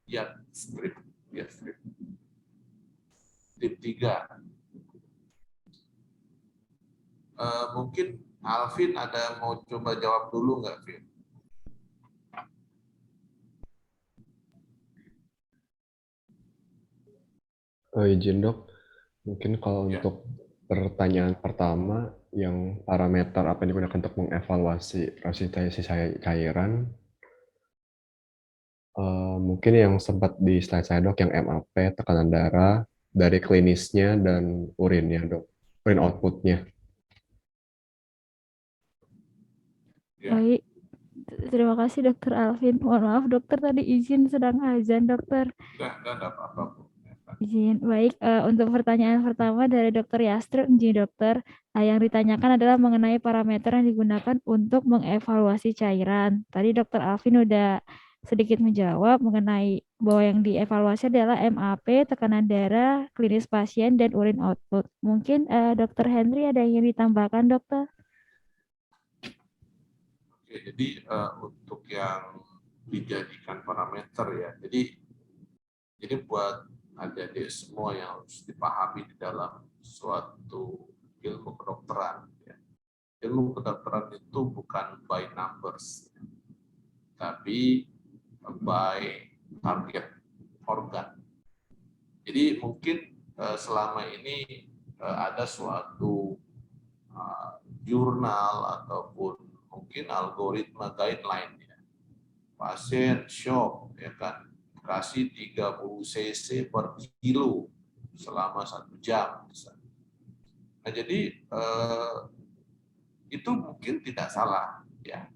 Yasrib. Tip 3. Mungkin Alvin ada mau coba jawab dulu nggak, Vin? Izin dok, mungkin kalau Ya. untuk pertanyaan pertama, yang parameter apa yang digunakan untuk mengevaluasi resusitasi cairan, mungkin yang sempat di slide saya dok, yang MAP, tekanan darah, dari klinisnya dan urinnya dok, urin outputnya. Ya. Baik, terima kasih dokter Alvin. Mohon maaf dokter tadi izin sedang azan dokter. Enggak apa-apa. Izin. Baik, untuk pertanyaan pertama dari dokter Yastri, izin dokter. Yang ditanyakan adalah mengenai parameter yang digunakan untuk mengevaluasi cairan. Tadi dokter Alvin udah sedikit menjawab mengenai bahwa yang dievaluasi adalah MAP, tekanan darah, klinis pasien, dan urin output. Mungkin dokter Henry ada yang ingin ditambahkan dokter? Oke, jadi untuk yang dijadikan parameter ya. Jadi buat adik-adik semua yang harus dipahami di dalam suatu ilmu kedokteran. Ya. Ilmu kedokteran itu bukan by numbers, tapi by target organ. Jadi mungkin selama ini ada suatu jurnal ataupun mungkin algoritma guideline ya. Pasien shock ya kan, kasih 30 cc per kilo selama 1 jam misalnya. Nah, jadi itu mungkin tidak salah ya,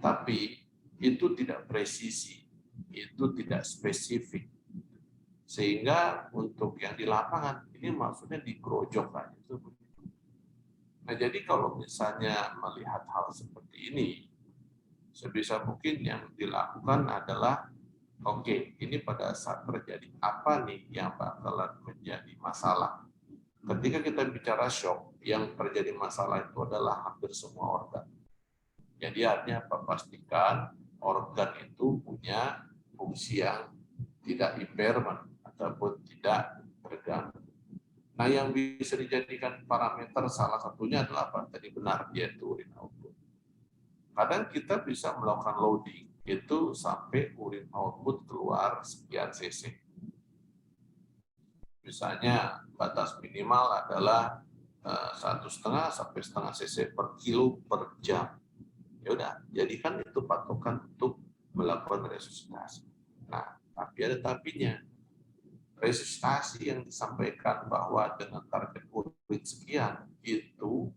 tapi itu tidak presisi, itu tidak spesifik. Sehingga untuk yang di lapangan ini maksudnya digerojok kan itu. Nah, jadi kalau misalnya melihat hal seperti ini, sebisa mungkin yang dilakukan adalah oke, ini pada saat terjadi apa nih yang bakalan menjadi masalah. Ketika kita bicara shock, yang terjadi masalah itu adalah hampir semua organ. Jadi artinya apa? Pastikan organ itu punya fungsi yang tidak impairment ataupun tidak terganggu. Nah, yang bisa dijadikan parameter salah satunya adalah apa? Tadi benar, yaitu urin output. Kadang kita bisa melakukan loading, itu sampai urin output keluar sekian cc. Misalnya batas minimal adalah 1,5 sampai setengah cc per kilo per jam. Ya udah, jadikan itu patokan untuk melakukan resusitasi. Nah, tapi ada tapinya. Resusitasi yang disampaikan bahwa dengan target urin sekian itu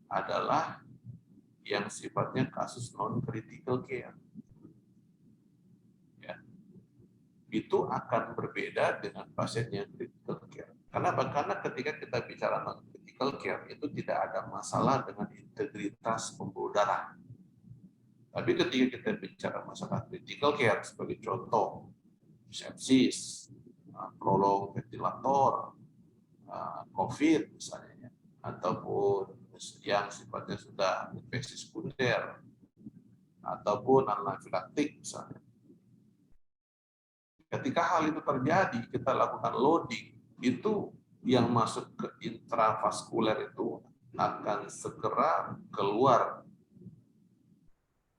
adalah yang sifatnya kasus non-critical care. Ya. Itu akan berbeda dengan pasien yang critical care. Karena ketika kita bicara non-critical care itu tidak ada masalah dengan integritas pembuluh darah. Tapi ketika kita bicara masalah critical care sebagai contoh, sepsis, prolong ventilator, COVID misalnya, ataupun yang sifatnya sudah infeksi sekunder, ataupun anafilaktik misalnya. Ketika hal itu terjadi, kita lakukan loading, itu yang masuk ke intravaskuler itu akan segera keluar.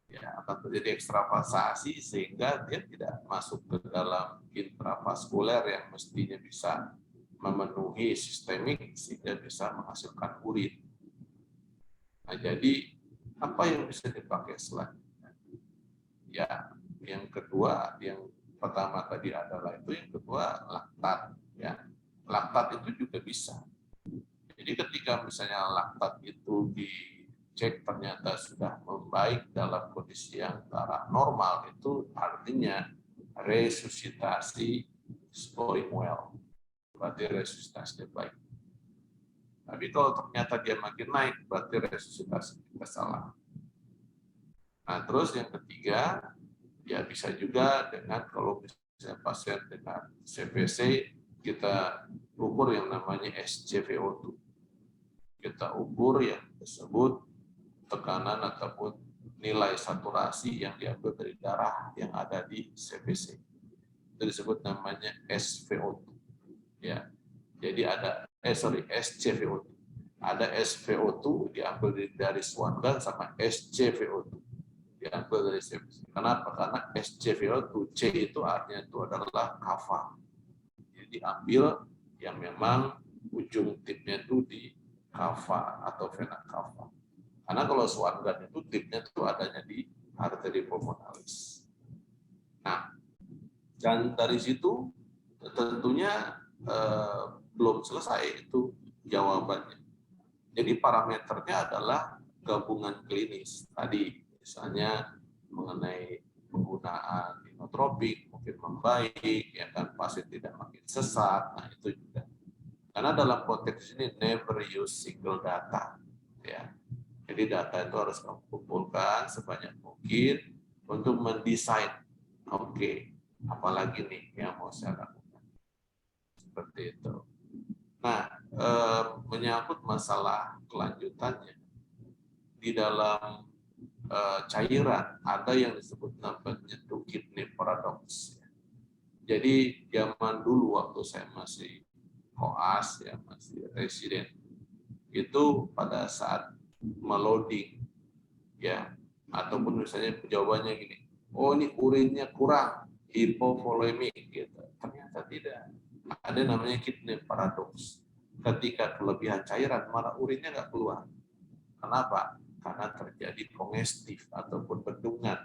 Ya, akan terjadi ekstravasasi sehingga dia tidak masuk ke dalam intravaskuler yang mestinya bisa memenuhi sistemik sehingga bisa menghasilkan urin. Nah, jadi Apa yang bisa dipakai selanjutnya? Ya, yang kedua, yang pertama tadi adalah itu, yang kedua laktat. Ya, laktat itu juga bisa. Jadi ketika misalnya laktat itu dicek ternyata sudah membaik dalam kondisi yang darah normal, itu artinya resusitasi is going well. Berarti resusitasinya baik. Tapi kalau ternyata dia makin naik, berarti resusitasi kita salah. Nah, terus yang ketiga, ya bisa juga dengan kalau misalnya pasien dengan CVC, kita ukur yang namanya SjVO2. Kita ukur yang tersebut tekanan ataupun nilai saturasi yang diambil dari darah yang ada di CVC. Itu disebut namanya SVO2. Ya. Jadi ada SjVO2. Ada SVO2 diambil dari swan sama SjVO2 diambil dari CVC. Kenapa? Karena SjVO2 C itu artinya itu adalah kava. Jadi diambil yang memang ujung tipnya itu di kava atau vena kava. Karena kalau swan itu tipnya itu adanya di arteri pulmonalis. Nah, dan dari situ tentunya belum selesai itu jawabannya. Jadi parameternya adalah gabungan klinis tadi, misalnya mengenai penggunaan inotropik mungkin membaik, ya kan, pasien tidak makin sesat. Nah itu juga. Karena dalam konteks ini never use single data, ya. Jadi data itu harus kamu kumpulkan sebanyak mungkin untuk mendesain. Oke, apalagi nih yang mau saya lakukan. Seperti itu. Nah, menyangkut masalah kelanjutannya, di dalam cairan ada yang disebut namanya kidney paradox. Jadi zaman dulu waktu saya masih koas, ya masih residen, itu pada saat meloading, ya, ataupun misalnya jawabannya gini, oh ini urinnya kurang, hipovolemik, gitu. Ternyata tidak. Ada namanya kidney paradox. Ketika kelebihan cairan, malah urinnya nggak keluar. Kenapa? Karena terjadi kongestif ataupun bendungan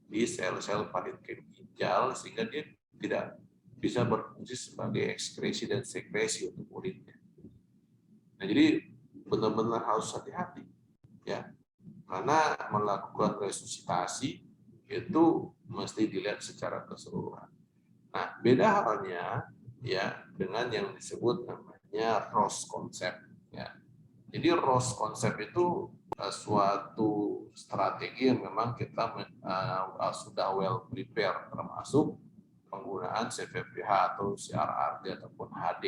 di sel-sel parenkim ginjal sehingga dia tidak bisa berfungsi sebagai ekskresi dan sekresi untuk urinnya. Nah, jadi benar-benar harus hati-hati, ya, karena melakukan resusitasi itu mesti dilihat secara keseluruhan. Nah, beda halnya ya dengan yang disebut namanya ROS konsep, ya. Jadi ROS konsep itu suatu strategi yang memang kita sudah well prepare, termasuk penggunaan CVPH atau CRRT ataupun HD.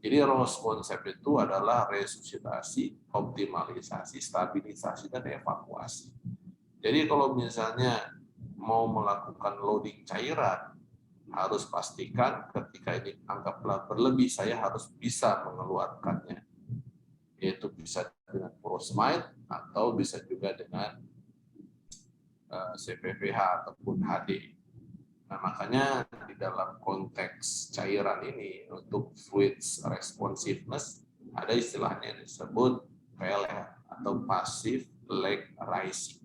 Jadi ROS konsep itu adalah resusitasi, optimalisasi, stabilisasi, dan evakuasi. Jadi kalau misalnya mau melakukan loading cairan, harus pastikan ketika ini anggaplah berlebih, saya harus bisa mengeluarkannya. Yaitu bisa dengan furosemide atau bisa juga dengan CVPH ataupun HD. Nah, makanya di dalam konteks cairan ini untuk fluids responsiveness ada istilahnya yang disebut PLR atau passive leg rising.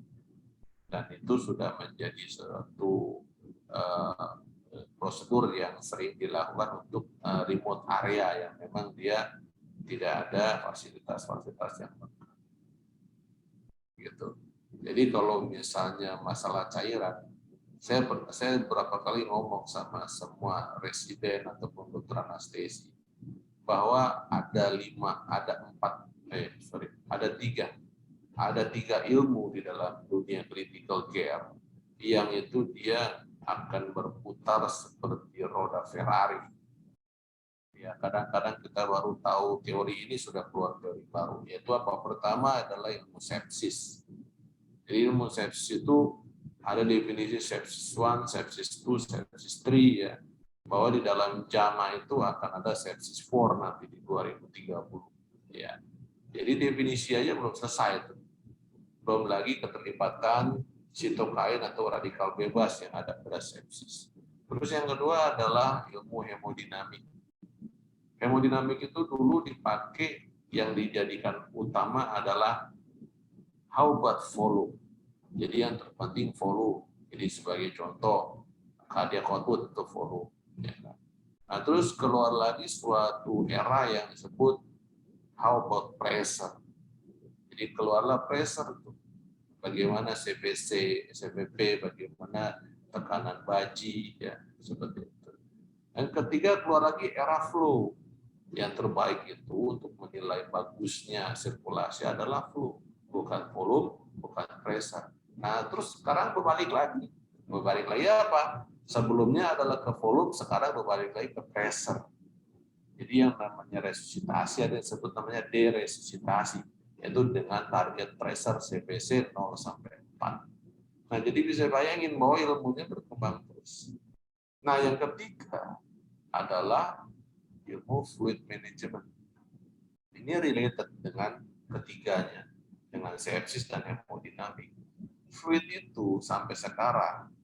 Dan itu sudah menjadi suatu prosedur yang sering dilakukan untuk remote area yang memang dia tidak ada fasilitas-fasilitas yang lengkap. Gitu. Jadi kalau misalnya masalah cairan, saya berapa kali ngomong sama semua residen ataupun dokter anestesi bahwa ada tiga ilmu di dalam dunia critical care yang itu dia akan berputar seperti roda Ferrari. Ya, kadang-kadang kita baru tahu teori ini, sudah keluar teori baru. Yaitu apa? Pertama adalah ilmu sepsis. Jadi ilmu sepsis itu ada definisi sepsis 1, sepsis 2, sepsis 3, ya. Bahwa di dalam JAMA itu akan ada sepsis 4 nanti di 2030. Ya. Jadi definisi aja belum selesai itu. Belum lagi keterlibatan sitokain atau radikal bebas yang ada pada sepsis. Terus yang kedua adalah ilmu hemodinamik. Hemodinamik itu dulu dipakai, yang dijadikan utama adalah how about volume? Jadi yang terpenting volume. Jadi sebagai contoh, cardiac output itu volume. Ya kan? Nah, terus keluar lagi suatu era yang disebut how about pressure. Jadi keluarlah pressure itu. Bagaimana CPC, CPP, bagaimana tekanan baji, ya seperti itu. Yang ketiga keluar lagi era flow. Yang terbaik itu untuk menilai bagusnya sirkulasi adalah flow, bukan volume, bukan pressure. Nah, terus sekarang berbalik lagi. Berbalik lagi apa? Sebelumnya adalah ke volume, sekarang berbalik lagi ke pressure. Jadi yang namanya resusitasi ada yang disebut namanya deresusitasi, yaitu dengan target pressure CPC 0 sampai 4. Nah, jadi bisa bayangin bahwa ilmunya berkembang terus. Nah, yang ketiga adalah ilmu fluid management. Ini related dengan ketiganya, dengan sepsis dan hemodinamik. Fluid itu sampai sekarang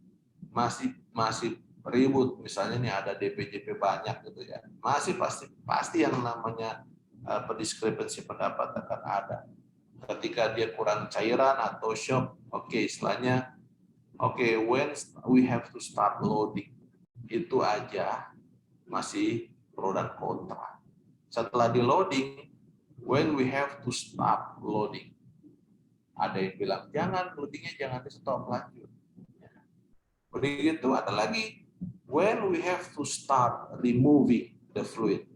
masih ribut, misalnya nih ada DPJP banyak gitu ya, masih pasti yang namanya pendiskripsi pendapat akan ada. Ketika dia kurang cairan atau shock, istilahnya when we have to start loading, itu aja masih pro dan kontra. Setelah di loading, when we have to stop loading, ada yang bilang jangan loadingnya jangan di stop, lanjut. Begitu ada lagi when we have to start removing the fluid.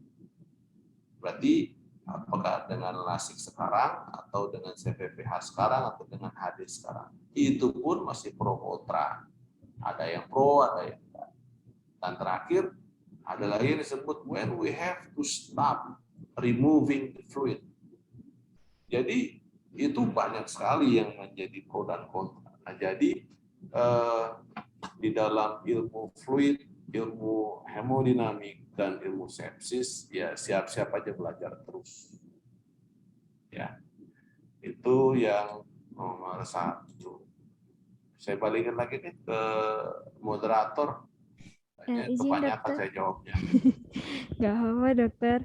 Berarti apakah dengan lasik sekarang atau dengan CPPH sekarang atau dengan HD sekarang, itu pun masih pro kontra. Ada yang pro, ada yang enggak. Dan terakhir ada lagi yang disebut when we have to stop removing the fluid. Jadi itu banyak sekali yang menjadi pro dan kontra. Nah, jadi di dalam ilmu fluid, ilmu hemodinamik, dan ilmu sepsis, ya siap-siap aja belajar terus. Ya, itu yang nomor 1. Saya balikin lagi nih ke moderator. Izin Kebanyakan dokter. saya jawabnya. Nggak apa-apa dokter.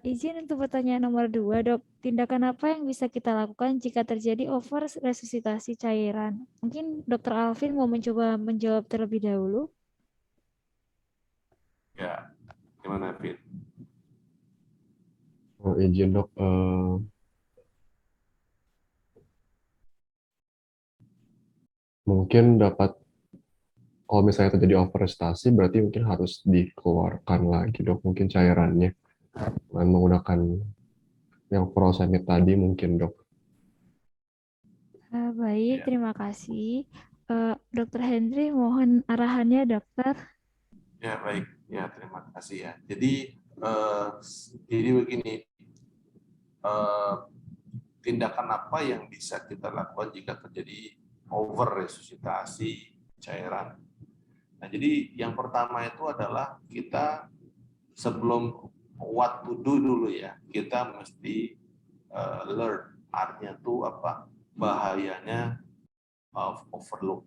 Izin untuk pertanyaan nomor 2, dok. Tindakan apa yang bisa kita lakukan jika terjadi over resusitasi cairan? Mungkin dokter Alvin mau mencoba menjawab terlebih dahulu. Ya, gimana Fit? Izin dok, mungkin dapat, kalau misalnya terjadi overstasi berarti mungkin harus dikeluarkan lagi dok, mungkin cairannya dengan menggunakan yang furosemid tadi mungkin dok. Baik, Ya. terima kasih. Dokter Henry, mohon arahannya dokter. Ya, baik. Ya, terima kasih ya. Jadi begini, tindakan apa yang bisa kita lakukan jika terjadi over resusitasi cairan. Nah, jadi yang pertama itu adalah kita sebelum what to do dulu ya, kita mesti learn artinya tuh apa, bahayanya of overload.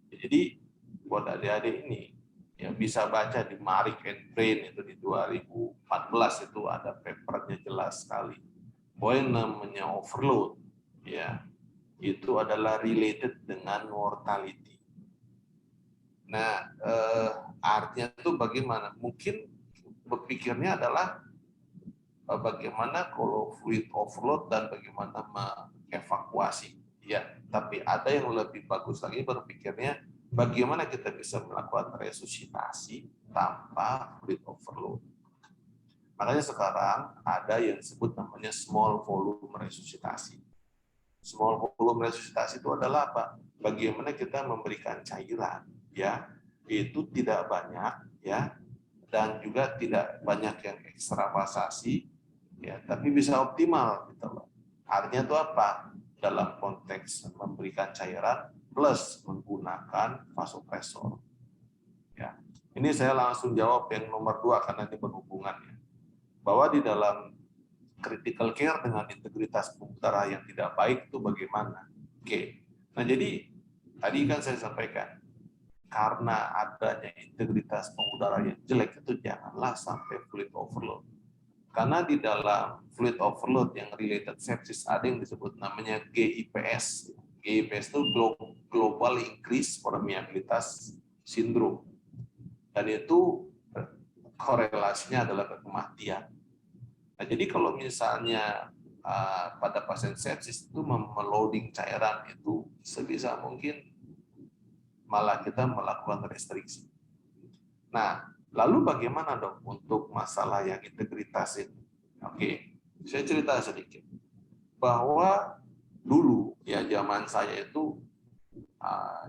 Jadi buat adik-adik ini yang bisa baca di Marik and Brain itu di 2014 itu ada papernya jelas sekali bahwa yang namanya overload ya itu adalah related dengan mortality. Nah, artinya itu bagaimana? Mungkin berpikirnya adalah bagaimana kalau fluid overload dan bagaimana mengevakuasi. Ya, tapi ada yang lebih bagus lagi berpikirnya bagaimana kita bisa melakukan resusitasi tanpa fluid overload. Makanya sekarang ada yang disebut namanya small volume resusitasi. Small volume resusitasi itu adalah apa? Bagaimana kita memberikan cairan, ya, itu tidak banyak, ya, dan juga tidak banyak yang ekstravasasi, ya, tapi bisa optimal, gitu loh. Artinya itu apa? Dalam konteks memberikan cairan plus menggunakan vasopresor. Ya, ini saya langsung jawab yang nomor 2 karena ini berhubungannya. Bahwa di dalam critical care dengan integritas pembuluh darah yang tidak baik itu bagaimana? Oke. Nah, jadi tadi kan saya sampaikan karena adanya integritas pembuluh darah yang jelek itu janganlah sampai fluid overload. Karena di dalam fluid overload yang related sepsis ada yang disebut namanya GIPS. GIPS itu Global Increase Permeabilitas Syndrome. Dan itu korelasinya adalah ke kematian. Nah, jadi kalau misalnya pada pasien sepsis itu meloading cairan itu sebisa mungkin malah kita melakukan restriksi. Nah, lalu bagaimana dok untuk masalah yang integritas ini? Oke, saya cerita sedikit bahwa dulu ya zaman saya itu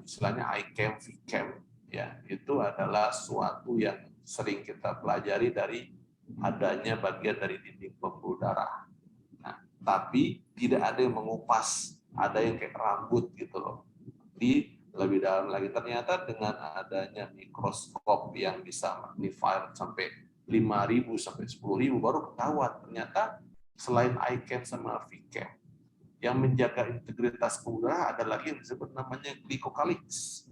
istilahnya iChem, VChem ya itu adalah suatu yang sering kita pelajari dari adanya bagian dari dinding pembuluh darah. Nah, tapi tidak ada yang mengupas, ada yang kayak rambut gitu loh. Di lebih dalam lagi ternyata dengan adanya mikroskop yang bisa magnifier sampai 5.000 sampai 10.000 baru ketahuan ternyata selain iChem sama VChem yang menjaga integritas pembuluh darah ada lagi yang disebut namanya glikokalix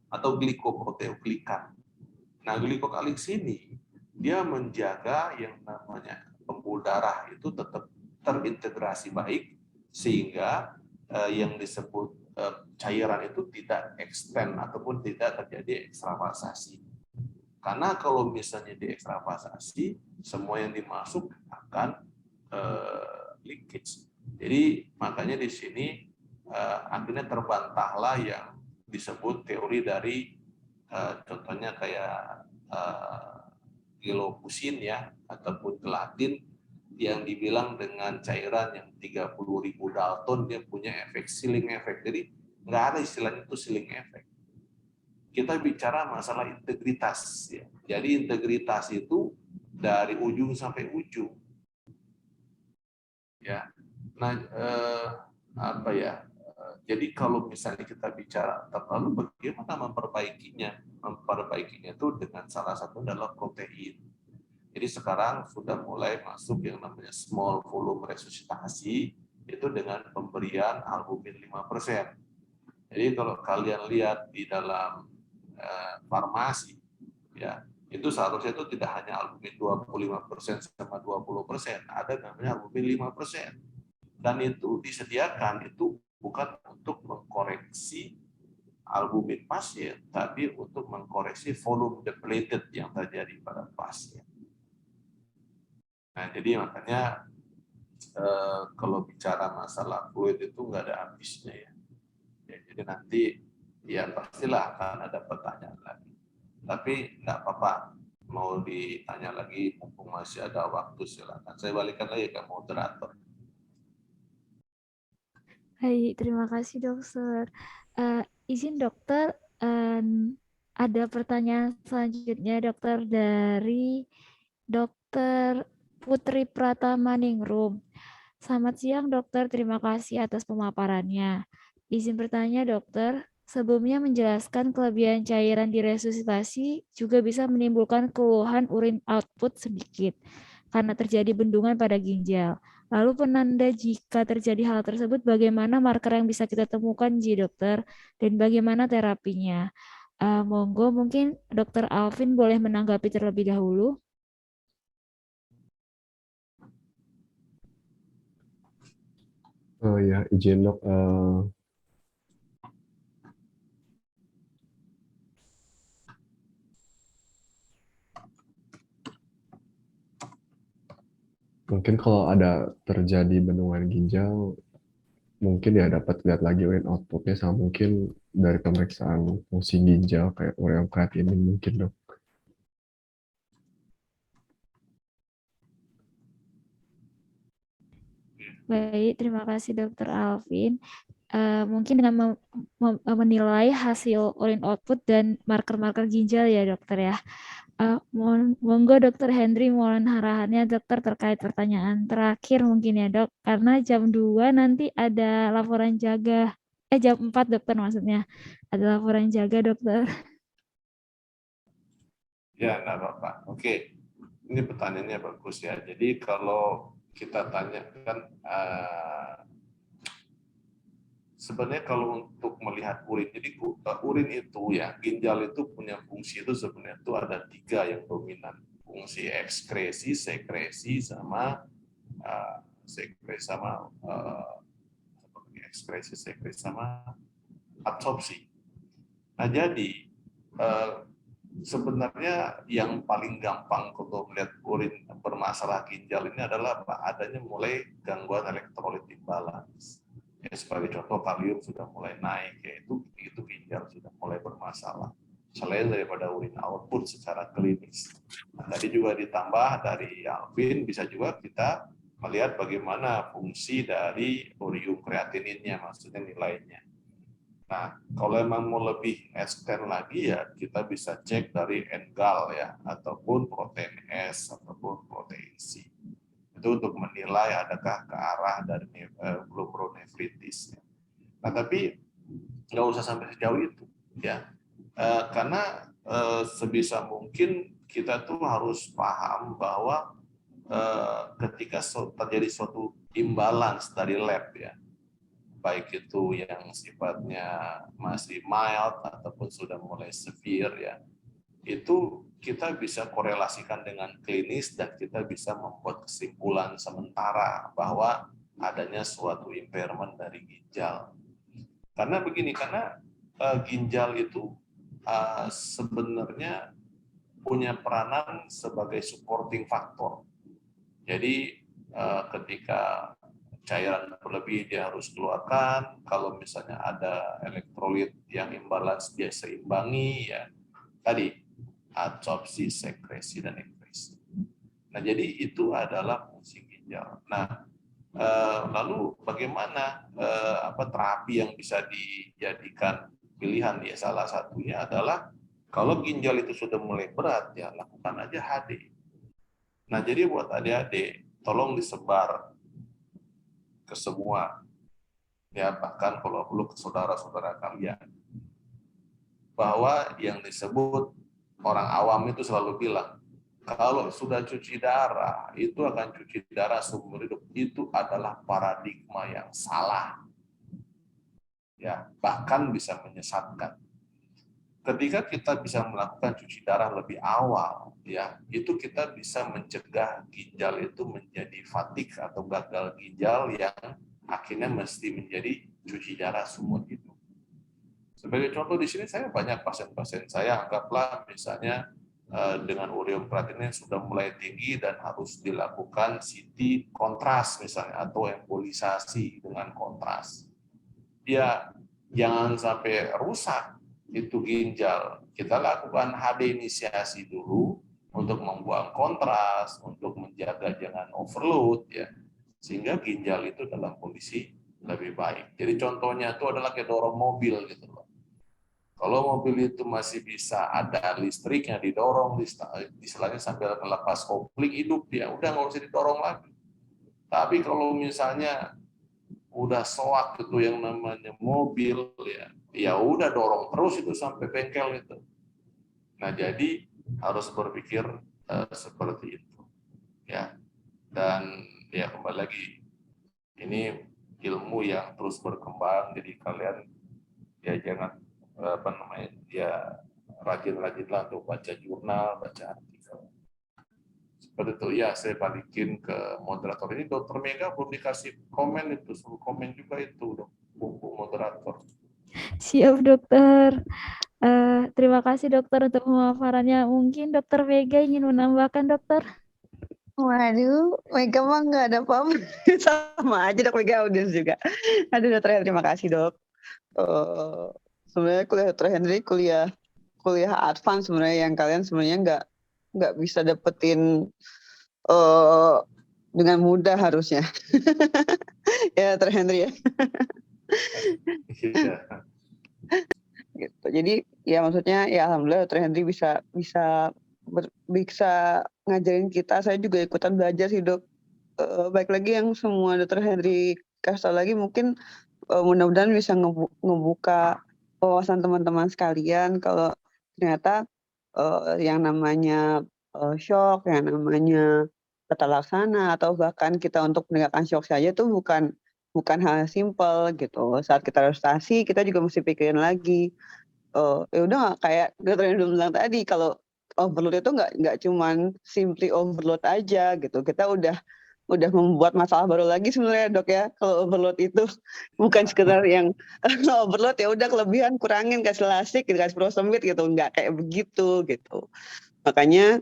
atau glikoproteoglikan. Nah, glikokalix ini dia menjaga yang namanya pembuluh darah itu tetap terintegrasi baik sehingga yang disebut cairan itu tidak extend ataupun tidak terjadi ekstravasasi. Karena kalau misalnya diekstravasasi, semua yang dimasuk akan leakage. Jadi makanya di sini akhirnya terbantahlah yang disebut teori dari contohnya kayak gilopusin ya ataupun gelatin yang dibilang dengan cairan yang 30.000 Dalton dia punya efek ceiling effect. Jadi nggak ada istilahnya itu ceiling effect. Kita bicara masalah integritas ya. Jadi integritas itu dari ujung sampai ujung. Ya. Nah, apa ya? Jadi kalau misalnya kita bicara lalu bagaimana memperbaikinya? Memperbaikinya itu dengan salah satu adalah protein. Jadi sekarang sudah mulai masuk yang namanya small volume resusitasi itu dengan pemberian albumin 5%. Jadi kalau kalian lihat di dalam farmasi ya, itu seharusnya itu tidak hanya albumin 25% sama 20%, ada namanya albumin 5%. Dan itu disediakan itu bukan untuk mengkoreksi albumin pasien, tapi untuk mengkoreksi volume depleted yang terjadi pada pasien. Nah, jadi makanya kalau bicara masalah fluid itu nggak ada habisnya ya. Jadi nanti ya pastilah akan ada pertanyaan lagi. Tapi nggak apa-apa, mau ditanya lagi mumpung masih ada waktu silakan. Saya balikan lagi ke moderator. Baik, terima kasih dokter. Izin dokter, ada pertanyaan selanjutnya dokter dari Dokter Putri Pratama Ningrum. Selamat siang dokter, terima kasih atas pemaparannya. Izin bertanya dokter, sebelumnya menjelaskan kelebihan cairan di resusitasi juga bisa menimbulkan keluhan urin output sedikit karena terjadi bendungan pada ginjal. Lalu penanda jika terjadi hal tersebut, bagaimana marker yang bisa kita temukan, dokter, dan bagaimana terapinya? Monggo, mungkin dokter Alvin boleh menanggapi terlebih dahulu. Oh ya, izin dok. Mungkin kalau ada terjadi bendungan ginjal, mungkin ya dapat lihat lagi urin outputnya sama mungkin dari pemeriksaan fungsi ginjal kayak ureum creatinine mungkin dok. Baik, terima kasih Dokter Alvin. Mungkin dengan menilai hasil urin output dan marker-marker ginjal ya dokter ya. Monggo Dokter Hendri mohon arahannya dokter terkait pertanyaan terakhir mungkin ya dok. Karena jam 2 nanti ada laporan jaga. Jam 4 dokter maksudnya. Ada laporan jaga dokter. Ya, nggak apa-apa. Oke, ini pertanyaannya bagus ya. Jadi kalau kita tanyakan sebenarnya kalau untuk melihat urin, jadi urin itu ya ginjal itu punya fungsi itu sebenarnya itu ada 3 yang dominan fungsi ekskresi, sekresi sama ekskresi, sekresi sama absorpsi. Nah, jadi sebenarnya yang paling gampang kalau melihat urin bermasalah ginjal ini adalah apa? Adanya mulai gangguan elektrolit imbalance. Ya, sebagai contoh kalium sudah mulai naik, yaitu itu ginjal sudah mulai bermasalah. Selain daripada urin output secara klinis. Nah, tadi juga ditambah dari Alvin, bisa juga kita melihat bagaimana fungsi dari urium kreatininnya, maksudnya nilainya. Nah, kalau memang mau lebih extend lagi ya kita bisa cek dari NGAL ya, ataupun protein S, ataupun protein C. Itu untuk menilai adakah ke arah dari glomerulonefritis. Nah, tapi nggak usah sampai sejauh itu ya, karena sebisa mungkin kita tuh harus paham bahwa ketika terjadi suatu imbalance dari lab ya, baik itu yang sifatnya masih mild ataupun sudah mulai severe ya, itu kita bisa korelasikan dengan klinis dan kita bisa membuat kesimpulan sementara bahwa adanya suatu impairment dari ginjal. Karena begini, karena ginjal itu sebenarnya punya peranan sebagai supporting factor. Jadi ketika cairan berlebih dia harus keluarkan, kalau misalnya ada elektrolit yang imbalance dia seimbangi ya. Tadi absorpsi, sekresi dan ekskresi. Nah, jadi itu adalah fungsi ginjal. Nah, lalu bagaimana terapi yang bisa dijadikan pilihan ya, salah satunya adalah kalau ginjal itu sudah mulai berat ya lakukan aja HD. Nah, jadi buat adik-adik tolong disebar ke semua, ya bahkan kalau perlu ke saudara-saudara kalian, bahwa yang disebut orang awam itu selalu bilang kalau sudah cuci darah itu akan cuci darah seumur hidup. Itu adalah paradigma yang salah, ya bahkan bisa menyesatkan. Ketika kita bisa melakukan cuci darah lebih awal, ya itu kita bisa mencegah ginjal itu menjadi fatik atau gagal ginjal yang akhirnya mesti menjadi cuci darah seumur hidup. Sebagai contoh di sini saya banyak pasien-pasien saya, anggaplah misalnya dengan urium kreatinin sudah mulai tinggi dan harus dilakukan CT kontras misalnya atau embolisasi dengan kontras. Ya jangan sampai rusak itu ginjal. Kita lakukan HD inisiasi dulu untuk membuang kontras, untuk menjaga jangan overload ya, sehingga ginjal itu dalam kondisi lebih baik. Jadi contohnya itu adalah kayak dorong mobil gitu loh. Kalau mobil itu masih bisa ada listriknya, didorong istilahnya sambil melepas kopling hidup dia, udah nggak usah didorong lagi. Tapi kalau misalnya udah soak itu yang namanya mobil ya udah dorong terus itu sampai bengkel itu. Nah, jadi harus berpikir seperti itu ya. Dan ya kembali lagi ini ilmu yang terus berkembang, jadi kalian ya jangan ya rajin-rajinlah untuk baca jurnal, baca artikel. Seperti itu ya, saya balikin ke moderator. Ini Dokter Mega belum dikasih komen itu, suruh komen juga itu buku moderator. Siap dokter. Terima kasih dokter untuk pemaparannya. Mungkin dokter Vega ingin menambahkan dokter? Waduh, Mega mah nggak ada apa-apa. Sama aja dok, Mega audiens juga. Aduh dokter, terima kasih dok. Sebenarnya kuliah dokter Henry kuliah advance sebenarnya yang kalian sebenarnya nggak bisa dapetin dengan mudah harusnya. Ya dokter Henry ya. Gitu. Jadi ya maksudnya ya alhamdulillah dokter Henry bisa ngajarin kita. Saya juga ikutan belajar sih dok. Baik lagi yang semua dokter Henry kasih tahu lagi, mungkin mudah-mudahan bisa ngebuka wawasan teman-teman sekalian kalau ternyata yang namanya shock, yang namanya tata laksana atau bahkan kita untuk menegakkan shock saja itu bukan hal simpel gitu. Saat kita frustasi kita juga mesti pikirin lagi. Ya udah nggak kayak dokter yang bilang tadi, kalau overload itu nggak cuman simply overload aja gitu. Kita udah membuat masalah baru lagi sebenarnya dok ya. Kalau overload itu bukan sekedar yang overload ya udah kelebihan kurangin, kasih lasik, kasih prosemid gitu, nggak kayak begitu gitu. Makanya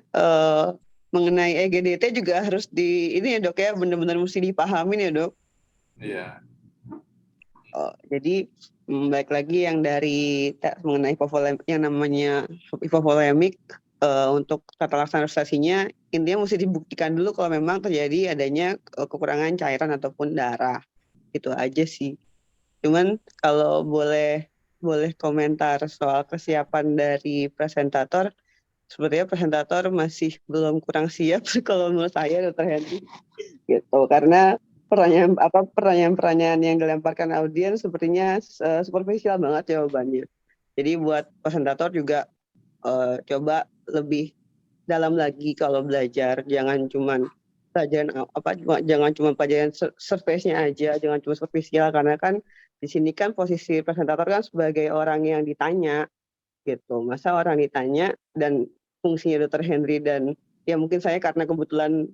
mengenai EGDT juga harus ini ya dok ya, benar-benar mesti dipahamin ya dok. Iya. Jadi baik lagi yang dari mengenai yang namanya hipovolemik, untuk tata laksana restorasinya intinya mesti dibuktikan dulu kalau memang terjadi adanya kekurangan cairan ataupun darah. Itu aja sih. Cuman kalau boleh komentar soal kesiapan dari presentator, sepertinya presentator masih belum kurang siap kalau menurut saya Dr. Hendy gitu, karena pertanyaan-pertanyaan yang dilemparkan audiens sepertinya superficial banget jawabannya. Jadi buat presentator juga coba lebih dalam lagi kalau belajar, jangan cuma pelajaran surface-nya aja, jangan cuma superficial, karena kan di sini kan posisi presentator kan sebagai orang yang ditanya gitu. Masa orang ditanya dan fungsinya Dr. Henry dan ya mungkin saya karena kebetulan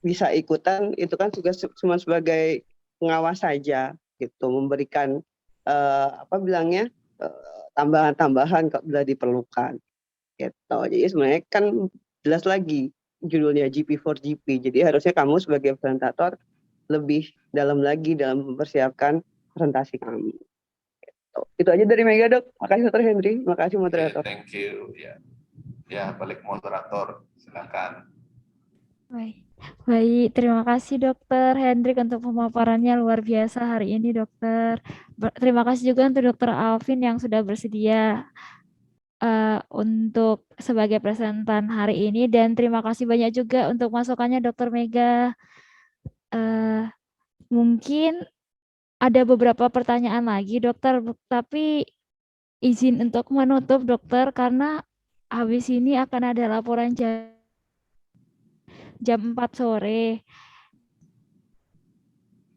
bisa ikutan itu kan juga cuma sebagai pengawas saja gitu, memberikan tambahan-tambahan bila diperlukan gitu. Jadi sebenarnya kan jelas lagi judulnya GP4GP, jadi harusnya kamu sebagai presentator lebih dalam lagi dalam mempersiapkan presentasi kami. Itu aja dari Mega dok. Makasih Dr. Henry, makasih moderator. Thank you. Ya, balik moderator, silakan. Baik, terima kasih Dokter Hendrik untuk pemaparannya luar biasa hari ini Dokter. Terima kasih juga untuk Dokter Alvin yang sudah bersedia untuk sebagai presentan hari ini, dan terima kasih banyak juga untuk masukannya Dokter Mega. Mungkin ada beberapa pertanyaan lagi Dokter, tapi izin untuk menutup Dokter karena habis ini akan ada laporan jam 4 sore.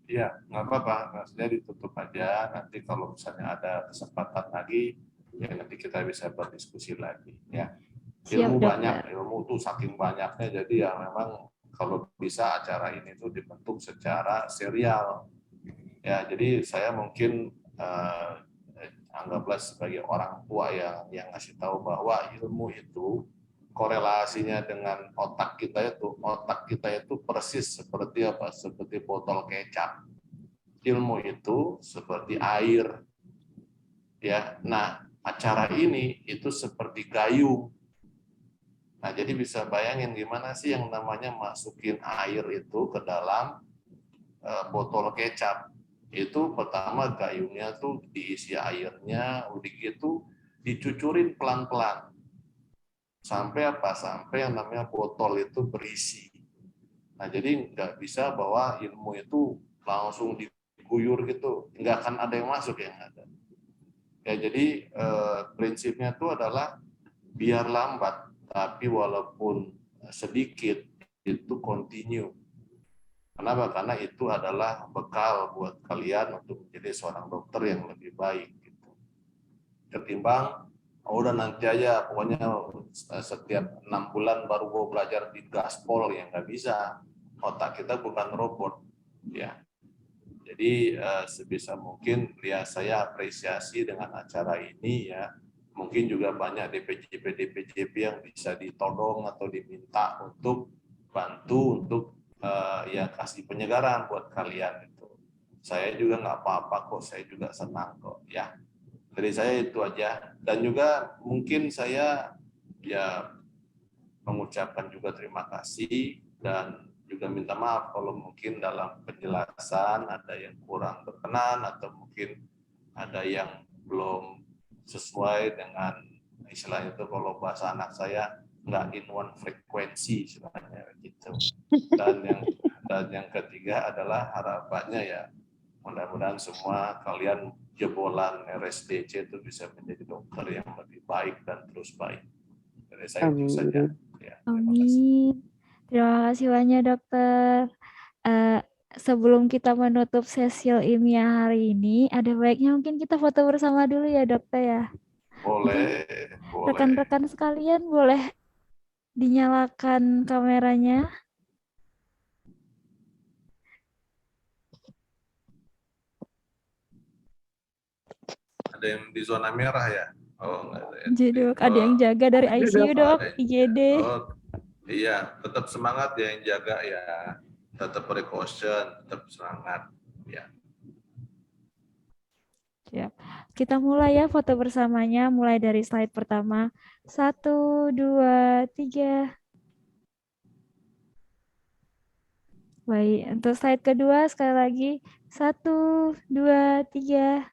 Iya, nggak apa-apa, maksudnya ditutup aja. Nanti kalau misalnya ada kesempatan lagi, ya nanti kita bisa berdiskusi lagi. Ya, ilmu banyak, ilmu tuh saking banyaknya. Jadi ya memang kalau bisa acara ini tuh dibentuk secara serial. Ya, jadi saya mungkin anggaplah sebagai orang tua yang ngasih tahu bahwa ilmu itu korelasinya dengan otak kita itu persis seperti apa? Seperti botol kecap. Ilmu itu seperti air. Ya. Nah, acara ini itu seperti gayung. Nah, jadi bisa bayangin gimana sih yang namanya masukin air itu ke dalam botol kecap. Itu pertama gayungnya tuh diisi airnya, udah gitu dicucurin pelan-pelan. Sampai yang namanya botol itu berisi. Nah, jadi nggak bisa bahwa ilmu itu langsung diguyur gitu, nggak akan ada yang masuk yang ada. Ya, jadi prinsipnya itu adalah biar lambat, tapi walaupun sedikit itu continue. Kenapa? Karena itu adalah bekal buat kalian untuk menjadi seorang dokter yang lebih baik. Gitu. Ketimbang udah nanti aja, pokoknya setiap 6 bulan baru gue belajar di gaspol, yang nggak bisa. Otak kita bukan robot, ya. Jadi sebisa mungkin ya saya apresiasi dengan acara ini ya. Mungkin juga banyak DPJP yang bisa ditodong atau diminta untuk bantu untuk ya kasih penyegaran buat kalian itu. Saya juga nggak apa-apa kok, saya juga senang kok ya. Dari saya itu aja, dan juga mungkin saya ya mengucapkan juga terima kasih dan juga minta maaf kalau mungkin dalam penjelasan ada yang kurang berkenan atau mungkin ada yang belum sesuai dengan istilahnya itu kalau bahasa anak saya nggak in one frekuensi istilahnya gitu. Dan yang ketiga adalah harapannya ya mudah-mudahan semua kalian jebolan RSDC itu bisa menjadi dokter yang lebih baik dan terus baik. Dari saya itu saja. Ya, amin. Terima kasih banyak dokter. Sebelum kita menutup sesi ilmiah hari ini, ada baiknya mungkin kita foto bersama dulu ya dokter ya. Boleh, boleh. Rekan-rekan sekalian boleh dinyalakan kameranya. Ada yang di zona merah ya? Oh, enggak ada. Jadi dok, ada yang jaga dari Ada, ICU Oh, dok, ada yang- IGD. Oh, iya, tetap semangat ya yang jaga ya. Tetap precaution, tetap semangat. Ya. Siap. Kita mulai ya foto bersamanya, mulai dari slide pertama. 1, 2, 3. Baik, untuk slide kedua sekali lagi. 1, 2, 3.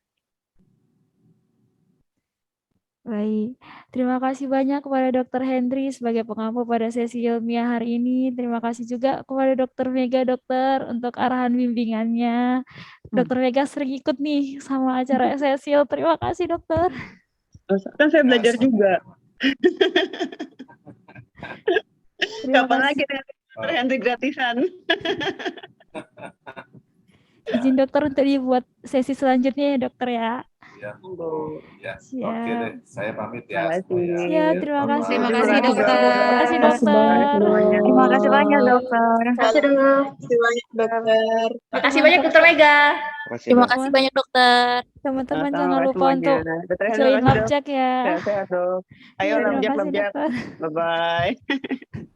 Baik, terima kasih banyak kepada Dr. Hendri sebagai pengampu pada sesi ilmiah hari ini. Terima kasih juga kepada Dr. Mega dokter untuk arahan bimbingannya. Dr. Mega sering ikut nih sama acara esesil. Terima kasih dokter. Kan saya belajar Ya, juga. Terima Kapan kasih. lagi Dr. Hendri gratisan? Izin dokter untuk dibuat sesi selanjutnya ya dokter ya. Ya, ya. Siap. Oke deh, saya pamit ya. Terima kasih. semuanya. Siap, terima Bye-bye. kasih. Terima kasih, Terima dokter. kasih dokter. Terima kasih banyak dokter. Terima kasih dok. dokter. Terima kasih banyak dokter Mega. Terima kasih banyak dokter. Teman-teman Sama-sama jangan lupa semuanya. untuk Dokter Hendri, join terima kasih, lab dok. check ya. Sehat-sehat dok. Ayo Iya, terima lab kasih check. dokter. Bye-bye.